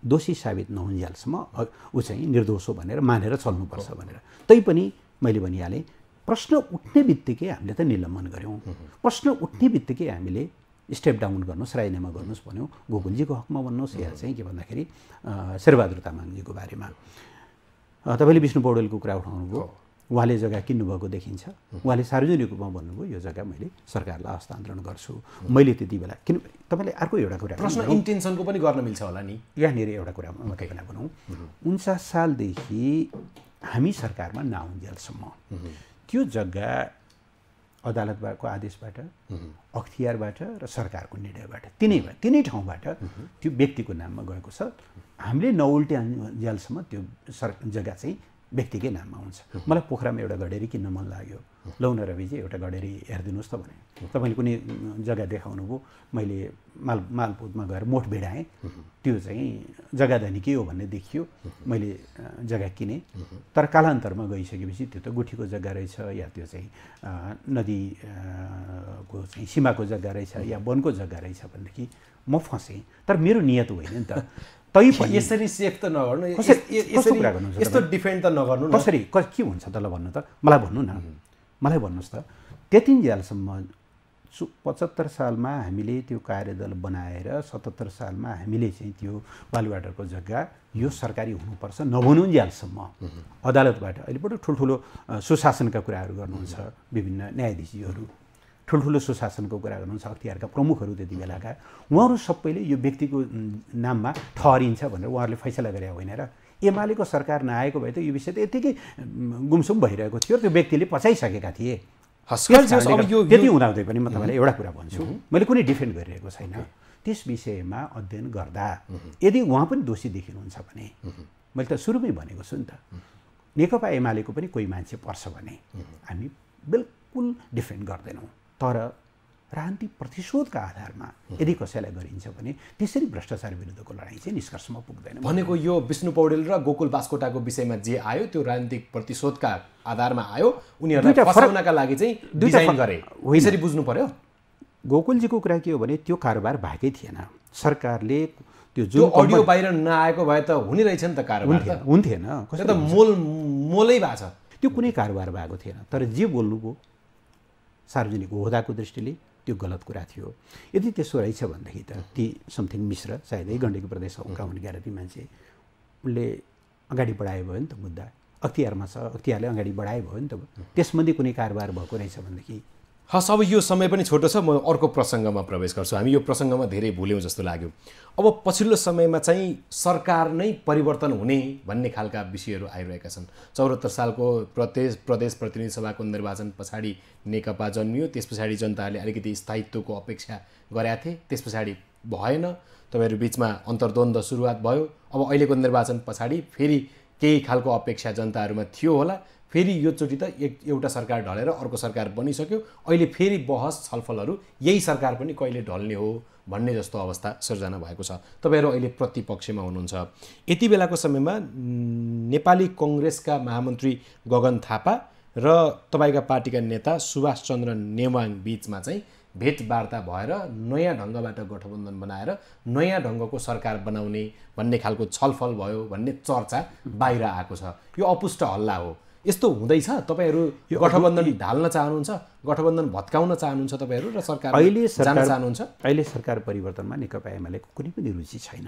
दोषी साबित नहुन्जेलसम्म ऊ चाहिँ निर्दोष हो भनेर मानेर चल्नुपर्छ भनेर। तैपनि मैले भनिहालेँ प्रश्न उठ्ने बित्तिकै हामीले त निलम्बन गऱ्यौँ। प्रश्न उठ्ने बित्तिकै हामीले स्टेप डाउन गर्नुहोस्, राजीनामा गर्नुहोस् भन्यौँ। गोकुलजीको हकमा भन्नुहोस् या चाहिँ के भन्दाखेरि शेरबहादुर तामाङजीको बारेमा तपाईँले विष्णु पौडेलको कुरा उठाउनुभयो। उहाँले जग्गा किन्नुभएको देखिन्छ, उहाँले सार्वजनिक रूपमा भन्नुभयो यो जग्गा मैले सरकारलाई हस्तान्तरण गर्छु। मैले त्यति बेला किन तपाईँले अर्को एउटा कुरा प्रश्न इन्टेन्सनको पनि गर्न मिल्छ होला नि। यहाँनिर एउटा कुरा मात्रै पनि भनौँ, 49 सालदेखि हामी सरकारमा नआउन्जेलसम्म त्यो जग्गा अदालतको आदेशबाट, अख्तियारबाट र सरकारको निर्णयबाट तिनै ठाउँबाट त्यो व्यक्तिको नाममा गएको छ। हामीले नउल्ट्याउन्जेलसम्म त्यो जग्गा चाहिँ व्यक्तिकै नाममा हुन्छ। मलाई पोखरामा एउटा गडेरी किन्न मन लाग्यो, लौ न रविजी एउटा गडेरी हेरिदिनुहोस् त भने तपाईँले कुनै जग्गा देखाउनु भयो, मैले मालपोतमा गएर मोठ भिडाएँ, त्यो चाहिँ जग्गा धनी के हो भन्ने देखियो, मैले जग्गा किनेँ। तर कालान्तरमा गइसकेपछि त्यो त गुठीको जग्गा रहेछ या त्यो चाहिँ नदीको चाहिँ सीमाको जग्गा रहेछ या वनको जग्गा रहेछ भनेदेखि म फसेँ। तर मेरो नियत होइन नि त। तैपनि यसरी सेफ त नगर्नु, कस्तो कुरा गर्नुहुन्छ, यस्तो डिफेन्ड त नगर्नु। कसरी के हुन्छ त ल भन्नु त, मलाई भन्नु न, मलाई भन्नुहोस् त। त्यतिन्जेलसम्म 75 सालमा हामीले त्यो कार्यदल बनाएर 77 सालमा हामीले चाहिँ त्यो बालुवाटारको जग्गा यो सरकारी हुनुपर्छ नभनुन्जेलसम्म अदालतबाट अहिले बडो ठुल्ठुलो सुशासनका कुराहरू गर्नुहुन्छ विभिन्न न्यायाधीशहरू, ठुल्ठुलो सुशासनको कुरा गर्नुहुन्छ, अख्तियारका प्रमुखहरू त्यति बेलाका, उहाँहरू सबैले यो व्यक्तिको नाममा ठहरिन्छ भनेर उहाँहरूले फैसला गरे होइन र। एमालेको सरकार नआएको भए त यो विषय त यतिकै गुमसुम भइरहेको थियो, त्यो व्यक्तिले पचाइसकेका थिए। त्यति हुँदाहुँदै पनि म तपाईँलाई एउटा कुरा भन्छु, मैले कुनै डिफेन्ड गरिरहेको छैन। त्यस विषयमा अध्ययन गर्दा यदि उहाँ पनि दोषी देखिनुहुन्छ भने, मैले त सुरुमै भनेको छु नि त, नेकपा एमालेको पनि कोही मान्छे पर्छ भने हामी बिल्कुल डिफेन्ड गर्दैनौँ। तर राजनीतिक प्रतिशोधका आधारमा यदि कसैलाई गरिन्छ भने त्यसरी भ्रष्टाचार विरुद्धको लडाइँ चाहिँ निष्कर्षमा पुग्दैन। भनेको यो विष्णु पौडेल र गोकुल बास्कोटाको विषयमा जे आयो त्यो राजनीतिक प्रतिशोधका आधारमा आयो, उनीहरूलाई फसाउनका लागि चाहिँ डिजाइन गरे, यसरी बुझ्नु पर्यो। गोकुलजीको कुरा के हो भने त्यो कारोबार भएकै थिएन। सरकारले त्यो जुन अडियो बाहिर नआएको भए त हुने रहेछ नि त कारोबार, हुन्थेन, कसै त मोलै भएको छ। त्यो कुनै कारोबार भएको थिएन। तर जे बोल्नुभयो सार्वजनिक होदाको दृष्टिले त्यो गलत कुरा थियो। यदि त्यसो रहेछ भनेदेखि त ती समथिङ मिश्र सायदै गण्डकी प्रदेशका हुने ग्यारेटी मान्छे, उसले अगाडि बढायो भयो नि त मुद्दा, अख्तियारमा छ, अख्तियारले अगाडि बढायो भयो नि त। त्यसमध्ये कुनै कारोबार भएको रहेछ भनेदेखि हस्। अब यो समय पनि छोटो छ, म अर्को प्रसङ्गमा प्रवेश गर्छु। हामी यो प्रसङ्गमा धेरै भुल्यौँ जस्तो लाग्यो। अब पछिल्लो समयमा चाहिँ सरकार नै परिवर्तन हुने भन्ने खालका विषयहरू आइरहेका छन्। 74 सालको प्रदेश प्रतिनिधि सभाको निर्वाचन पछाडि नेकपा जन्मियो, त्यस पछाडि जनताहरूले अलिकति स्थायित्वको अपेक्षा गरेका थिए, त्यस पछाडि भएन, तपाईँहरू बिचमा अन्तर्द्वन्द्व सुरुवात भयो। अब अहिलेको निर्वाचन पछाडि फेरि केही खालको अपेक्षा जनताहरूमा थियो होला, फेरि योचोटि त एउटा सरकार ढलेर अर्को सरकार बनिसक्यो, अहिले फेरि बहस छलफलहरू यही सरकार पनि कहिले ढल्ने हो भन्ने जस्तो अवस्था सृजना भएको छ। तपाईँहरू अहिले प्रतिपक्षमा हुनुहुन्छ। यति बेलाको समयमा नेपाली कङ्ग्रेसका महामन्त्री गगन थापा र तपाईँका पार्टीका नेता सुभाष चन्द्र नेवाङ बिचमा चाहिँ भेटवार्ता भएर नयाँ ढङ्गबाट गठबन्धन बनाएर नयाँ ढङ्गको सरकार बनाउने भन्ने खालको छलफल भयो भन्ने चर्चा बाहिर आएको छ। यो अपुष्ट हल्ला हो। यस्तो हुँदैछ? तपाईँहरू यो गठबन्धन ढाल्न चाहनुहुन्छ, गठबन्धन भत्काउन चाहनुहुन्छ तपाईँहरू र सरकार जान चाहनुहुन्छ? अहिले सरकार परिवर्तनमा नेकपा एमालेको कुनै पनि रुचि छैन।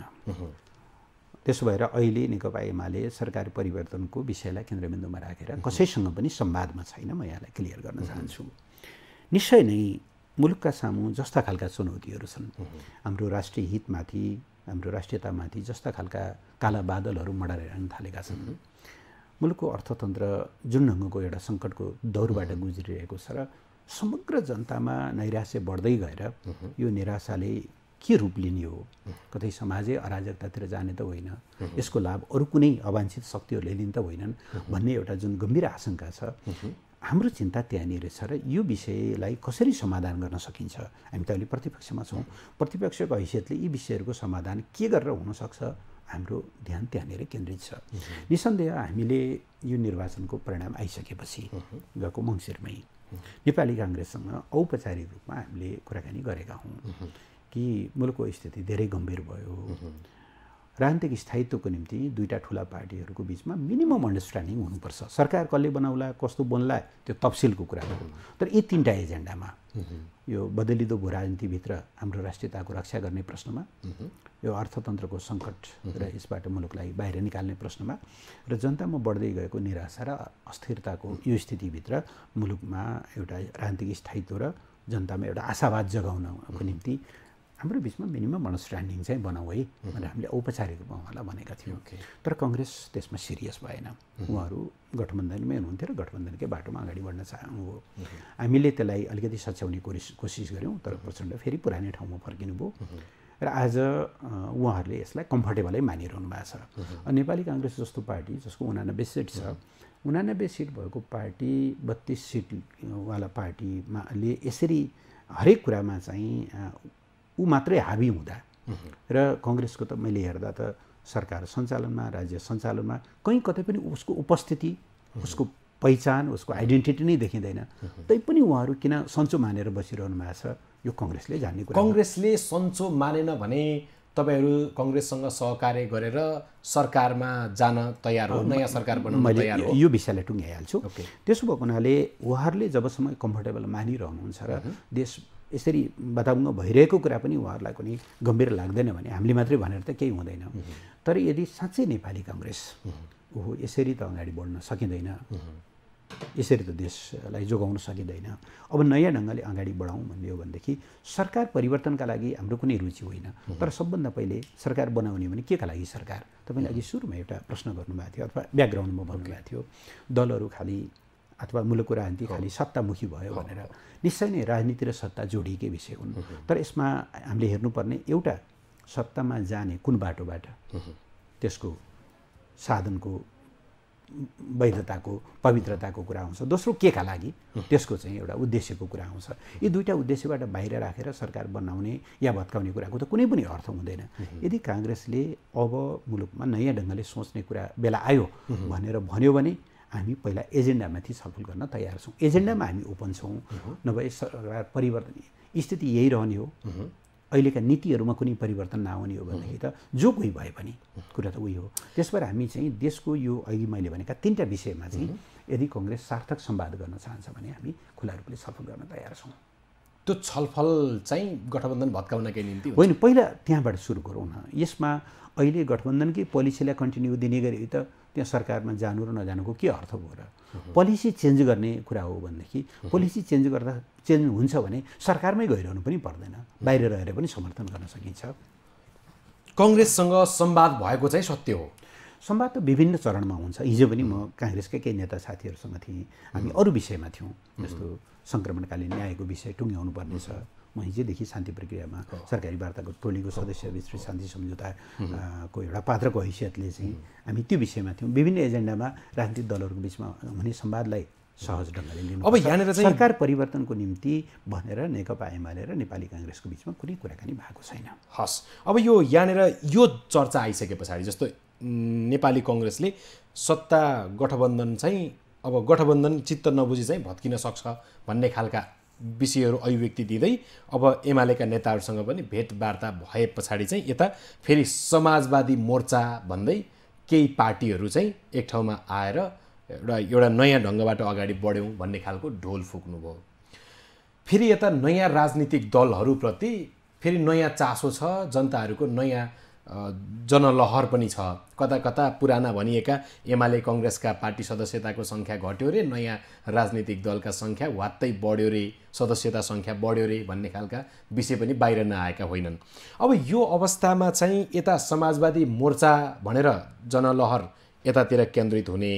त्यसो भएर अहिले नेकपा एमाले सरकार परिवर्तनको विषयलाई केन्द्रबिन्दुमा राखेर कसैसँग पनि संवादमा छैन। म यहाँलाई क्लियर गर्न चाहन्छु। निश्चय नै मुलुकका सामु जस्ता खालका चुनौतीहरू छन्, हाम्रो राष्ट्रिय हितमाथि, हाम्रो राष्ट्रियतामाथि जस्ता खालका काला बादलहरू मडारिरहन थालेका छन्। मुलुकको अर्थतन्त्र जुन ढङ्गको एउटा सङ्कटको दौरबाट गुज्रिरहेको छ र समग्र जनतामा नैराश्य बढ्दै गएर यो निराशाले के रूप लिने हो, कतै समाजै अराजकतातिर जाने त होइन, यसको लाभ अरू कुनै अवाञ्छित शक्तिहरूले लिने त होइनन् भन्ने एउटा जुन गम्भीर आशंका छ। हाम्रो चिन्ता त्यहाँनिर छ र यो विषयलाई कसरी समाधान गर्न सकिन्छ। हामी त अहिले प्रतिपक्षमा छौँ, प्रतिपक्षको हैसियतले यी विषयहरूको समाधान के गरेर हुनसक्छ, हाम्रो ध्यान त्यहाँनिर केन्द्रित छ। निसन्देह हामीले यो निर्वाचनको परिणाम आइसकेपछि गएको मङ्सिरमै नेपाली काङ्ग्रेससँग औपचारिक रूपमा हामीले कुराकानी गरेका हौँ कि मुलुकको स्थिति धेरै गम्भीर भयो, राजनीतिक स्थायित्वको निम्ति दुईटा ठुला पार्टीहरूको बिचमा मिनिमम अन्डरस्ट्यान्डिङ हुनुपर्छ। सरकार कसले बनाउला, कस्तो बन्ला, त्यो तफसिलको कुरा हो। तर यी तीनटा एजेन्डामा, यो बदलिँदो भू राजनीतिभित्र हाम्रो राष्ट्रियताको रक्षा गर्ने प्रश्नमा, यो अर्थतन्त्रको सङ्कट र यसबाट मुलुकलाई बाहिर निकाल्ने प्रश्नमा र जनतामा बढ्दै गएको निराशा र अस्थिरताको यो स्थितिभित्र मुलुकमा एउटा राजनीतिक स्थायित्व र जनतामा एउटा आशावाद जगाउनको निम्ति हाम्रो बिचमा मिनिमम अन्डरस्ट्यान्डिङ चाहिँ बनाऊ है भनेर हामीले औपचारिक रूपमा उहाँलाई भनेका थियौँ। तर कङ्ग्रेस त्यसमा सिरियस भएन। उहाँहरू गठबन्धनमै हुनुहुन्थ्यो र गठबन्धनकै बाटोमा अगाडि बढ्न चाहनुभयो। हामीले त्यसलाई अलिकति सच्याउने कोसिस गऱ्यौँ, तर प्रचण्ड फेरि पुरानै ठाउँमा फर्किनुभयो र आज उहाँहरूले यसलाई कम्फर्टेबलै मानिरहनु भएको छ। नेपाली काङ्ग्रेस जस्तो पार्टी जसको 89 सिट छ, 89 सिट भएको पार्टी 32 सिटवाला पार्टीले यसरी हरेक कुरामा चाहिँ ऊ मात्रै हाबी हुँदा र कङ्ग्रेसको त मैले हेर्दा त सरकार सञ्चालनमा, राज्य सञ्चालनमा कहीँ कतै पनि उसको उपस्थिति, उसको पहिचान, उसको आइडेन्टिटी नै देखिँदैन। तैपनि उहाँहरू किन सन्चो मानेर बसिरहनु भएको छ, यो कङ्ग्रेसले जान्ने कुरा। कङ्ग्रेसले सन्चो मानेन भने तपाईँहरू कङ्ग्रेससँग सहकार्य गरेर सरकारमा जान तयार हो, नयाँ सरकार बनाउन तयार हो? यो विषयलाई टुङ्ग्याइहाल्छु। त्यसो भएको हुनाले उहाँहरूले जबसम्म कम्फर्टेबल मानिरहनुहुन्छ र देश यसरी बताउनु भइरहेको कुरा पनि उहाँहरूलाई कुनै गम्भीर लाग्दैन भने हामीले मात्रै भनेर त केही हुँदैन। तर यदि साँच्चै नेपाली काङ्ग्रेस ओहो यसरी त अगाडि बढ्न सकिँदैन, यसरी त देशलाई जोगाउन सकिँदैन, अब नयाँ ढङ्गले अगाडि बढाउँ भन्ने हो भनेदेखि सरकार परिवर्तनका लागि हाम्रो कुनै रुचि होइन। तर सबभन्दा पहिले सरकार बनाउने भने के का लागि सरकार? तपाईँले अघि सुरुमा एउटा प्रश्न गर्नुभएको थियो अथवा ब्याकग्राउन्डमा भन्नुभएको थियो, दलहरू खालि अथवा मुलुकको राजनीति खालि सत्तामुखी भयो भनेर निश्चय नै राजनीति र सत्ता जोडिएकै विषय हुन्। तर यसमा हामीले हेर्नुपर्ने एउटा सत्तामा जाने कुन बाटोबाट त्यसको साधनको वैधताको पवित्रताको कुरा आउँछ, दोस्रो केका लागि त्यसको चाहिँ एउटा उद्देश्यको कुरा आउँछ। यी दुईटा उद्देश्यबाट बाहिर राखेर सरकार बनाउने या भत्काउने कुराको त कुनै पनि अर्थ हुँदैन। यदि काङ्ग्रेसले अब मुलुकमा नयाँ ढङ्गले सोच्ने कुरा बेला आयो भनेर भन्यो भने हामी पहिला एजेन्डामाथि छलफल गर्न तयार छौँ। एजेन्डामा हामी ओपन छौँ, नभए सरकार परिवर्तन स्थिति यही रहने हो, अहिलेका नीतिहरूमा कुनै परिवर्तन नआउने हो भनेदेखि त जो कोही भए पनि कुरा त उही हो। त्यसबाट हामी चाहिँ देशको यो अघि मैले भनेका तीनटा विषयमा चाहिँ यदि कङ्ग्रेस सार्थक संवाद गर्न चाहन्छ भने हामी खुला रूपले छलफल गर्न तयार छौँ। त्यो छलफल चाहिँ गठबन्धन भत्काउनकै निम्ति होइन, पहिला त्यहाँबाट सुरु गरौँ न। यसमा अहिले गठबन्धनकै पोलिसीलाई कन्टिन्यू दिने गरी त त्यहाँ सरकारमा जानु र नजानुको के अर्थ भयो र? पोलिसी चेन्ज गर्ने कुरा हो भनेदेखि पोलिसी चेन्ज गर्दा चेन्ज हुन्छ भने सरकारमै गइरहनु पनि पर्दैन, बाहिर रहेर पनि समर्थन गर्न सकिन्छ। कङ्ग्रेससँग संवाद भएको चाहिँ सत्य हो। संवाद त विभिन्न चरणमा हुन्छ। हिजो पनि म काङ्ग्रेसकै केही नेता साथीहरूसँग थिएँ, हामी अरू विषयमा थियौँ, जस्तो सङ्क्रमणकालीन न्यायको विषय टुङ्ग्याउनु पर्ने छ। म हिजोदेखि शान्ति प्रक्रियामा सरकारी वार्ताको टोलीको सदस्य विस्तृत शान्ति सम्झौताको एउटा पात्रको हैसियतले चाहिँ हामी त्यो विषयमा थियौँ। विभिन्न एजेन्डामा राजनीतिक दलहरूको बिचमा हुने संवादलाई सहज ढङ्गले लिनु। अब यहाँनिर चाहिँ सरकार परिवर्तनको निम्ति भनेर नेकपा एमाले र नेपाली काङ्ग्रेसको बिचमा कुनै कुराकानी भएको छैन। हस्, अब यो यहाँनिर यो चर्चा आइसके पछाडि जस्तो नेपाली कङ्ग्रेसले सत्ता गठबन्धन चाहिँ अब गठबन्धन चित्त नबुझी चाहिँ भत्किन सक्छ भन्ने खालका विषयहरू अभिव्यक्ति दिँदै अब एमालेका नेताहरूसँग पनि भेटवार्ता भए पछाडि चाहिँ यता फेरि समाजवादी मोर्चा भन्दै केही पार्टीहरू चाहिँ एक ठाउँमा आएर एउटा नयाँ ढङ्गबाट अगाडि बढ्यौँ भन्ने खालको ढोल फुक्नुभयो। फेरि यता नयाँ राजनीतिक दलहरूप्रति फेरि नयाँ चासो छ, जनताहरूको नयाँ जनलहर पनि छ। कता कता पुराना भनिएका एमाले कङ्ग्रेसका पार्टी सदस्यताको सङ्ख्या घट्यो रे, नयाँ राजनीतिक दलका सङ्ख्या वात्तै बढ्यो रे, सदस्यता सङ्ख्या बढ्यो रे भन्ने खालका विषय पनि बाहिर नआएका होइनन्। अब यो अवस्थामा चाहिँ यता समाजवादी मोर्चा भनेर जनलहर यतातिर केन्द्रित हुने,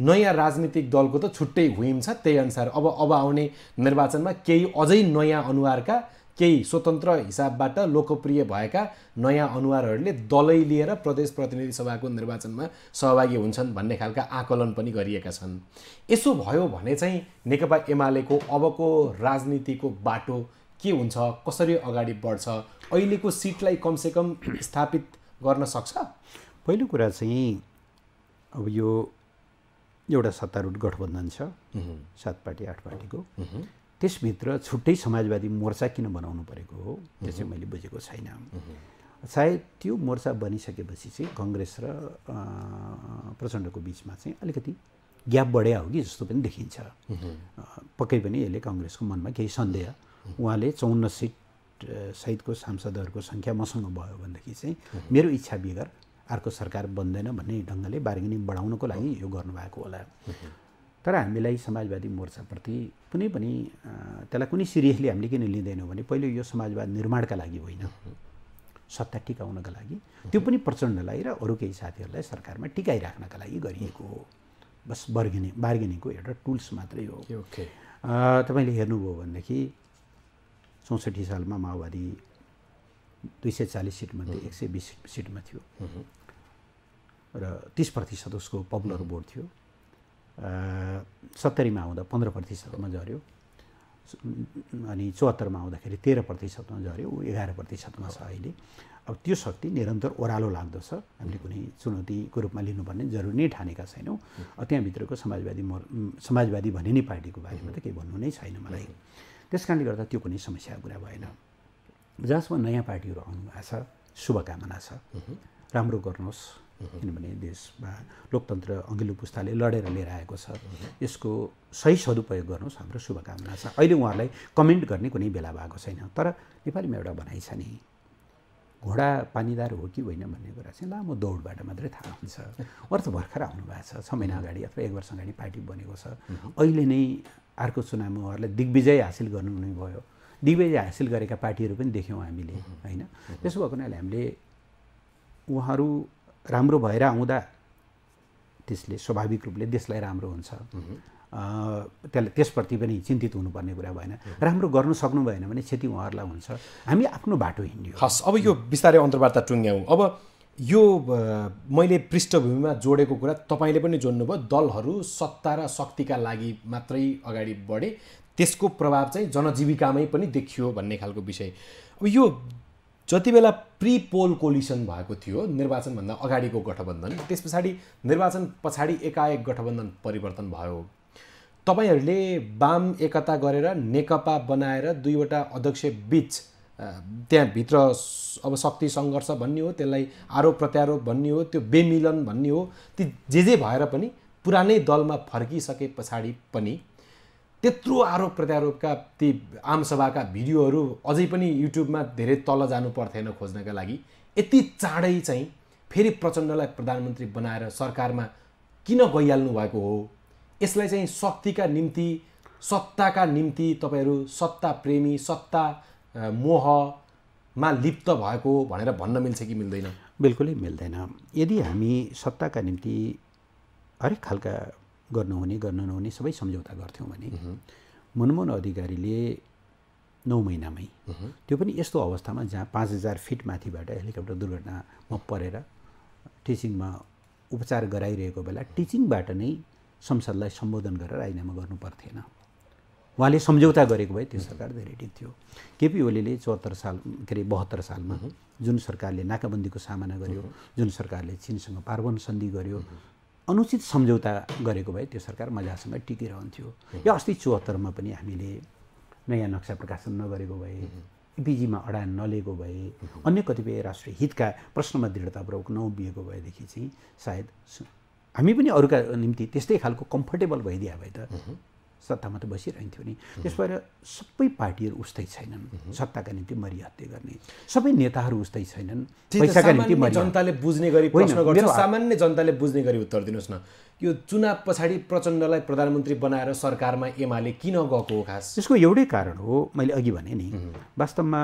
नयाँ राजनीतिक दलको त छुट्टै हुइम छ। त्यही अनुसार अब आउने निर्वाचनमा केही अझै नयाँ अनुहारका, केही स्वतन्त्र हिसाबबाट लोकप्रिय भएका नयाँ अनुहारहरूले दलै लिएर प्रदेश प्रतिनिधि सभाको निर्वाचनमा सहभागी हुन्छन् भन्ने खालका आकलन पनि गरिएका छन्। यसो भयो भने चाहिँ नेकपा एमालेको अबको राजनीतिको बाटो के हुन्छ, कसरी अगाडि बढ्छ, अहिलेको सिटलाई कमसेकम स्थापित गर्न सक्छ? पहिलो कुरा चाहिँ अब यो एउटा सत्तारूढ गठबन्धन छ, 7 पार्टी 8 पार्टीको, त्यसभित्र छुट्टै समाजवादी मोर्चा किन बनाउनु परेको हो त्यो चाहिँ मैले बुझेको छैन। सायद त्यो मोर्चा बनिसकेपछि चाहिँ कङ्ग्रेस र प्रचण्डको बिचमा चाहिँ अलिकति ग्याप बढ्या हो कि जस्तो पनि देखिन्छ। पक्कै पनि यसले कङ्ग्रेसको मनमा केही सन्देह, उहाँले 54 सिट सहितको सांसदहरूको सङ्ख्या मसँग भयो भनेदेखि चाहिँ मेरो इच्छा बिगर अर्को सरकार बन्दैन भन्ने ढङ्गले बार्गेनिङ बढाउनको लागि यो गर्नुभएको होला। तर हामीलाई समाजवादी मोर्चाप्रति कुनै पनि त्यसलाई कुनै सिरियसली हामीले किन लिँदैनौँ भने पहिलो यो समाजवाद निर्माणका लागि होइन, सत्ता टिकाउनका लागि, त्यो पनि प्रचण्डलाई र अरू केही साथीहरूलाई सरकारमा टिकाइराख्नका लागि गरिएको हो। बस बार्गेनिङको एउटा टुल्स मात्रै हो। तपाईँले हेर्नुभयो भनेदेखि 64 सालमा माओवादी 240 सिटमध्ये 120 सिटमा थियो र 30% उसको पपुलर भोट थियो। 70मा आउँदा 15%मा झऱ्यो, अनि 74मा आउँदाखेरि 13%मा झऱ्यो, ऊ 11%मा छ अहिले। अब त्यो शक्ति निरन्तर ओह्रालो लाग्दछ, हामीले कुनै चुनौतीको रूपमा लिनुपर्ने जरुरी नै ठानेका छैनौँ। त्यहाँभित्रको समाजवादी भन्ने नै पार्टीको बारेमा त केही भन्नु नै छैन मलाई। त्यस कारणले गर्दा त्यो कुनै समस्याको कुरा भएन। जसमा नयाँ पार्टीहरू आउनु भएको छ, शुभकामना छ, राम्रो गर्नुहोस्, किनभने देशमा लोकतन्त्र अघिल्लो पुस्ताले लडेर लिएर आएको छ, यसको सही सदुपयोग गर्नुहोस्, हाम्रो शुभकामना छ। अहिले उहाँहरूलाई कमेन्ट गर्ने कुनै बेला भएको छैन। तर नेपालीमा एउटा भनाइ छ नि, घोडा पानीदार हो कि होइन भन्ने कुरा चाहिँ लामो दौडबाट मात्रै थाहा हुन्छ। उहाँ त भर्खर आउनु भएको छ, 6 महिना अगाडि अथवा 1 वर्ष अगाडि पार्टी बनेको छ। अहिले नै अर्को चुनावमा उहाँहरूलाई दिग्विजय हासिल गर्नु नै भयो। दिग्विजय हासिल गरेका पार्टीहरू पनि देख्यौँ हामीले, होइन? त्यसो भएको हुनाले हामीले उहाँहरू राम्रो भएर आउँदा त्यसले स्वाभाविक रूपले देशलाई राम्रो हुन्छ। त्यसप्रति पनि चिन्तित हुनुपर्ने कुरा भएन। राम्रो गर्नु सक्नु भएन भने क्षति उहाँहरूलाई हुन्छ। हामी आफ्नो बाटो हिँड्यौँ। हस्, अब यो बिस्तारै अन्तर्वार्ता टुङ्ग्याउँ। अब यो मैले पृष्ठभूमिमा जोडेको कुरा तपाईँले पनि जोड्नुभयो, दलहरू सत्ता र शक्तिका लागि मात्रै अगाडि बढे, त्यसको प्रभाव चाहिँ जनजीविकामै पनि देखियो भन्ने खालको विषय। अब यो जति बेला प्री पोल कोलिसन भएको थियो, निर्वाचनभन्दा अगाडिको गठबन्धन, त्यस पछाडि निर्वाचन पछाडि एकाएक गठबन्धन परिवर्तन भयो। तपाईँहरूले वाम एकता गरेर नेकपा बनाएर दुईवटा अध्यक्ष बीच त्यहाँभित्र अब शक्ति सङ्घर्ष भन्ने हो, त्यसलाई आरोप प्रत्यारोप भन्ने हो, त्यो बेमिलन भन्ने हो, ती जे भएर पनि पुरानै दलमा फर्किसके पछाडि पनि त्यत्रो आरोप प्रत्यारोपका ती आमसभाका भिडियोहरू अझै पनि युट्युबमा धेरै तल जानु पर्थेन खोज्नका लागि। यति चाँडै चाहिँ फेरि प्रचण्डलाई प्रधानमन्त्री बनाएर सरकारमा किन गइहाल्नु भएको हो? यसलाई चाहिँ शक्तिका निम्ति, सत्ताका निम्ति तपाईँहरू सत्ता प्रेमी, सत्ता मोहमा लिप्त भएको भनेर भन्न मिल्छ कि मिल्दैन? बिल्कुलै मिल्दैन। यदि हामी सत्ताका निम्ति हरेक खालका गर्नुहुने गर्न नहुने सबै सम्झौता गर्थ्यौँ भने मनमोहन अधिकारीले 9 महिनामै, त्यो पनि यस्तो अवस्थामा जहाँ 5000 फिट माथिबाट हेलिकप्टर दुर्घटनामा परेर टिचिङमा उपचार गराइरहेको बेला टिचिङबाट नै संसदलाई सम्बोधन गरेर राजीनामा गर्नु पर्थेन। उहाँले सम्झौता गरेको भए त्यो सरकार धेरै ठिक थियो। केपी ओलीले 72 सालमा जुन सरकारले नाकाबन्दीको सामना गर्यो, जुन सरकारले चीनसँग पार्वन सन्धि गर्यो, अनुचित सम्झौता गरेको भए त्यो सरकार मजासँग टिकिरहन्थ्यो। यो अस्ति 74मा पनि हामीले नयाँ नक्सा प्रकाशन नगरेको भए, इपिजीमा अडान नलिएको भए, अन्य कतिपय राष्ट्रिय हितका प्रश्नमा दृढतापूर्वक नउभिएको भएदेखि चाहिँ सायद हामी पनि अरूका निम्ति त्यस्तै खालको कम्फर्टेबल भइदिया भए त सत्तामा त बसिरहन्थ्यो नि। त्यस भएर सबै पार्टीहरू उस्तै छैनन् सत्ताका निम्ति मरिहत्ते गर्ने, सबै नेताहरू उस्तै छैनन् पैसाका निम्ति मरि। जनताले बुझ्ने गरी प्रश्न गर्छ, सामान्य जनताले बुझ्ने गरी उत्तर दिनुहोस् न। यो चुनाव पछाडि प्रचण्डलाई प्रधानमन्त्री बनाएर सरकारमा एमाले किन गएको हो? खास यसको एउटै कारण हो, मैले अघि भने नि, वास्तवमा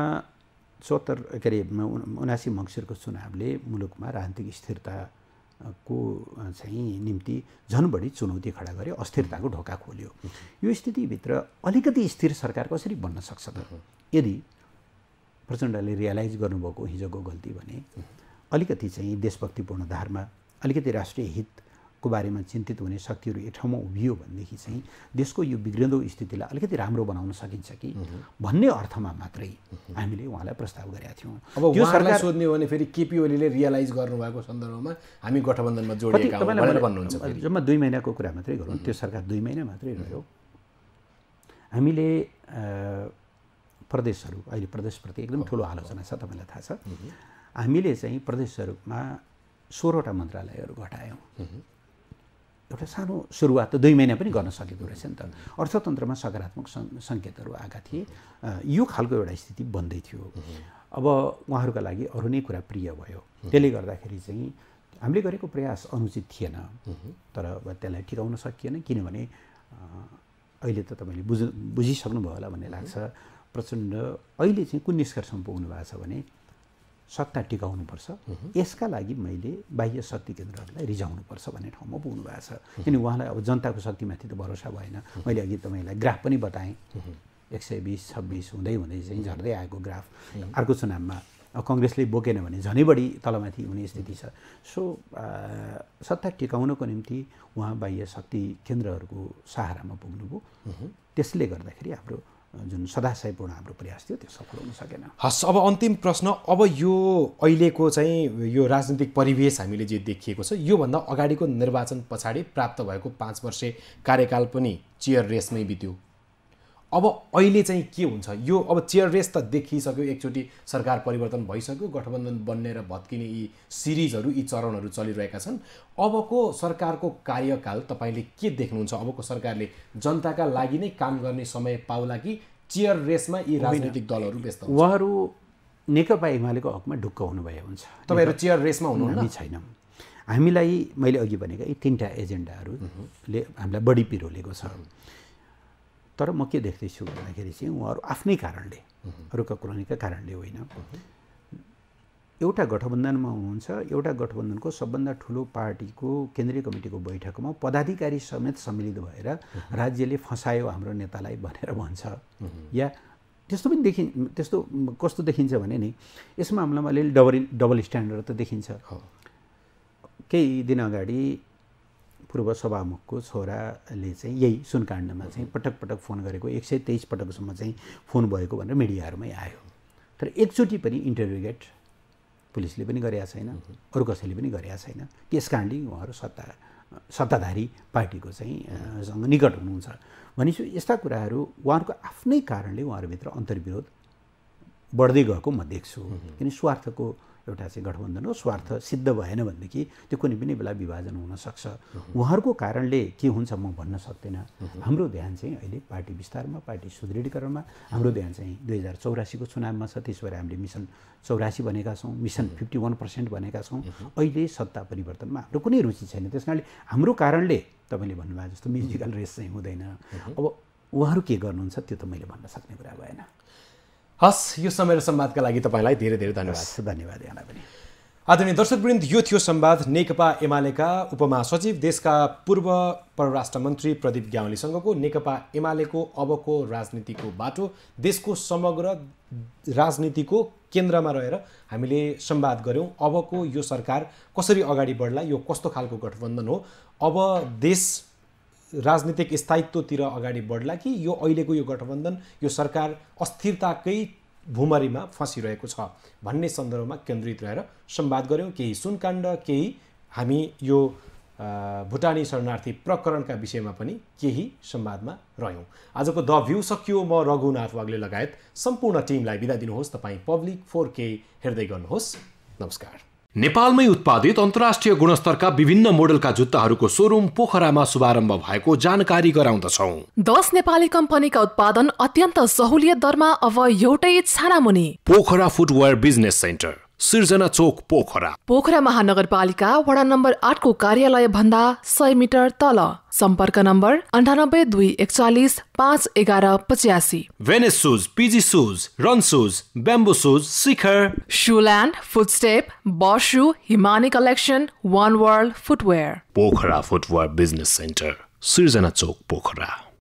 79 मङ्सिरको चुनावले मुलुकमा राजनीतिक स्थिरता को चाहिँ निम्ति झन् बढी चुनौती खडा गर्यो, अस्थिरताको ढोका खोल्यो। यो स्थितिभित्र अलिकति स्थिर सरकार कसरी बन्न सक्छ त? यदि प्रचण्डले रियलाइज गर्नुभएको हिजोको गल्ती भने अलिकति चाहिँ देशभक्तिपूर्ण धारमा, अलिकति राष्ट्रिय हितको बारेमा चिन्तित हुने शक्तिहरू एक ठाउँमा उभियो भनेदेखि चाहिँ देशको यो बिग्रिँदो स्थितिलाई अलिकति राम्रो बनाउन सकिन्छ कि भन्ने अर्थमा मात्रै हामीले उहाँलाई प्रस्ताव गरेका थियौँ। अब यो सरकार सोध्ने हो भने फेरि केपी ओलीले रियलाइज गर्नुभएको सन्दर्भमा हामी गठबन्धनमा जोडिएका हौँ भनेर भन्नुहुन्छ। जम्मा 2 महिनाको कुरा मात्रै गरौँ, त्यो सरकार 2 महिना मात्रै रह्यो। हामीले प्रदेशहरू, अहिले प्रदेशप्रति एकदम ठुलो आलोचना छ, तपाईँलाई थाहा छ। हामीले चाहिँ प्रदेशहरूमा 16वटा मन्त्रालयहरू घटायौँ। एउटा सानो सुरुवात त 2 महिना पनि गर्न सकेको रहेछ नि त। अर्थतन्त्रमा सकारात्मक सङ्केतहरू आएका थिए। यो खालको एउटा स्थिति बन्दै थियो। अब उहाँहरूका लागि अरू नै कुरा प्रिय भयो। त्यसले गर्दाखेरि चाहिँ हामीले गरेको प्रयास अनुचित थिएन, तर त्यसलाई टिकाउन सकिएन। किनभने अहिले त तपाईँले बुझिसक्नुभयो होला भन्ने लाग्छ, प्रचण्ड अहिले चाहिँ कुन निष्कर्षमा पुग्नु भएको छ भने सत्ता टिकाउनुपर्छ, यसका लागि मैले बाह्य शक्ति केन्द्रहरूलाई रिझाउनुपर्छ भन्ने ठाउँमा पुग्नु भएको छ। किन उहाँलाई अब जनताको शक्तिमाथि त भरोसा भएन। मैले अघि तपाईँलाई ग्राफ पनि बताएँ, 120-26 हुँदै हुँदै चाहिँ झर्दै आएको ग्राफ। अर्को चुनावमा कङ्ग्रेसले बोकेन भने झनै बढी तलमाथि हुने स्थिति छ। सो सत्ता टिकाउनको निम्ति उहाँ बाह्य शक्ति केन्द्रहरूको सहारामा पुग्नुभयो। त्यसले गर्दाखेरि हाम्रो जुन सदाशयपूर्ण हाम्रो प्रयास थियो त्यो सफल हुन सकेन। हस्, अब अन्तिम प्रश्न। अब यो अहिलेको चाहिँ यो राजनीतिक परिवेश हामीले जे देखिएको छ, योभन्दा अगाडिको निर्वाचन पछाडि प्राप्त भएको 5 वर्षे कार्यकाल पनि चेयर रेसमै बित्यो। अब अहिले चाहिँ के हुन्छ? यो अब चेयर रेस त देखिसक्यो, एकचोटि सरकार परिवर्तन भइसक्यो, गठबन्धन बन्ने र भत्किने यी सिरिजहरू, यी चरणहरू चलिरहेका छन्। अबको सरकारको कार्यकाल तपाईँले के देख्नुहुन्छ? अबको सरकारले जनताका लागि नै काम गर्ने समय पाउला कि चेयर रेसमा यी राजनीतिक दलहरू व्यस्त हुन्? उहाँहरू नेकपा एमालेको हकमा ढुक्क हुनुभए हुन्छ। तपाईँहरू चेयर रेसमा हुनुहुन्न? हामी छैनौँ। हामीलाई मैले अघि भनेका यी 3टा एजेन्डाहरूले हामीलाई बढी पिरोलेको छ। तर म के देख्दैछु भन्दाखेरि चाहिँ उहाँहरू आफ्नै कारणले, अरूका कुराका कारणले होइन, एउटा गठबन्धनमा हुनुहुन्छ, एउटा गठबन्धनको सबभन्दा ठुलो पार्टीको केन्द्रीय कमिटीको बैठकमा पदाधिकारी समेत सम्मिलित भएर राज्यले फसायो हाम्रो नेतालाई भनेर भन्छ। या त्यस्तो पनि त्यस्तो कस्तो देखिन्छ भने नि यस मामलामा अलिअलि डबल स्ट्यान्डर्ड त देखिन्छ। केही दिन अगाडि पूर्व सभामुखको छोराले चाहिँ यही सुनकाण्डमा चाहिँ पटक पटक फोन गरेको 123 पटकसम्म चाहिँ फोन भएको भनेर मिडियाहरूमै आयो। तर एकचोटि पनि इन्टरभ्युगेट पुलिसले पनि गरेका छैन, अरू कसैले पनि गरेका छैन। त्यसकारणले उहाँहरू सत्ताधारी पार्टीको चाहिँ सँग निकट हुनुहुन्छ भनेपछि यस्ता कुराहरू उहाँहरूको आफ्नै कारणले उहाँहरूभित्र अन्तर्विरोध बढ्दै गएको म देख्छु। किन स्वार्थको एउटा चाहिँ गठबन्धन हो, स्वार्थ सिद्ध भएन भनेदेखि त्यो कुनै पनि बेला विभाजन हुनसक्छ। उहाँहरूको कारणले के हुन्छ म भन्न सक्दिनँ। हाम्रो ध्यान चाहिँ अहिले पार्टी विस्तारमा, पार्टी सुदृढीकरणमा, हाम्रो ध्यान चाहिँ 2084 को चुनावमा छ। त्यसबाट हामीले मिसन 84 भनेका छौँ, मिसन 51% भनेका छौँ। अहिले सत्ता परिवर्तनमा हाम्रो कुनै रुचि छैन। त्यस कारणले हाम्रो कारणले तपाईँले भन्नुभयो जस्तो म्युजिकल रेस चाहिँ हुँदैन। अब उहाँहरू के गर्नुहुन्छ त्यो त मैले भन्न सक्ने कुरा भएन। हस्, यो समय र संवादका लागि तपाईँलाई धेरै धेरै धन्यवाद। धन्यवाद यहाँलाई पनि। आदरणीय दर्शकवृन्द, यो थियो संवाद नेकपा एमालेका उपमहासचिव देशका पूर्व परराष्ट्र मन्त्री प्रदीप ग्यावालीसँगको। नेकपा एमालेको अबको राजनीतिको बाटो, देशको समग्र राजनीतिको केन्द्रमा रहेर हामीले संवाद गऱ्यौँ। अबको यो सरकार कसरी अगाडि बढ्ला, यो कस्तो खालको गठबन्धन हो, अब देश राजनीतिक स्थायित्वतिर अगाडि बढ्ला कि यो अहिलेको यो गठबन्धन, यो सरकार अस्थिरताकै भुमरीमा फँसिरहेको छ भन्ने सन्दर्भमा केन्द्रित रहेर संवाद गऱ्यौँ। केही सुनकाण्ड, केही हामी यो भुटानी शरणार्थी प्रकरणका विषयमा पनि केही संवादमा रह्यौँ। आजको द भ्यू सकियो। म रघुनाथ वाग्ले लगायत सम्पूर्ण टिमलाई बिदा दिनुहोस्। तपाईँ पब्लिक 4K हेर्दै गर्नुहोस्। नमस्कार। नेपालमै उत्पादित अन्तर्राष्ट्रिय गुणस्तरका विभिन्न मोडलका जुत्ताहरूको सोरुम पोखरामा शुभारम्भ भएको जानकारी गराउँदछौँ। 10 नेपाली कम्पनीका उत्पादन अत्यन्त सहुलियत दरमा अब एउटै छानामुनि। Pokhara footwear business centre, Srijana Chowk, Pokhara. Pokhara महानगरपालिका वडा नम्बर 8 को कार्यालय भन्दा 100 मिटर तल। सम्पर्क number 98 241 511 85। Venice shoes, PG shoes, Run shoes, Bamboo shoes, Shikhar, Shoeland, Footstep, Basu, Himani collection, One World footwear. Pokhara footwear business centre, Srijana Chowk, Pokhara.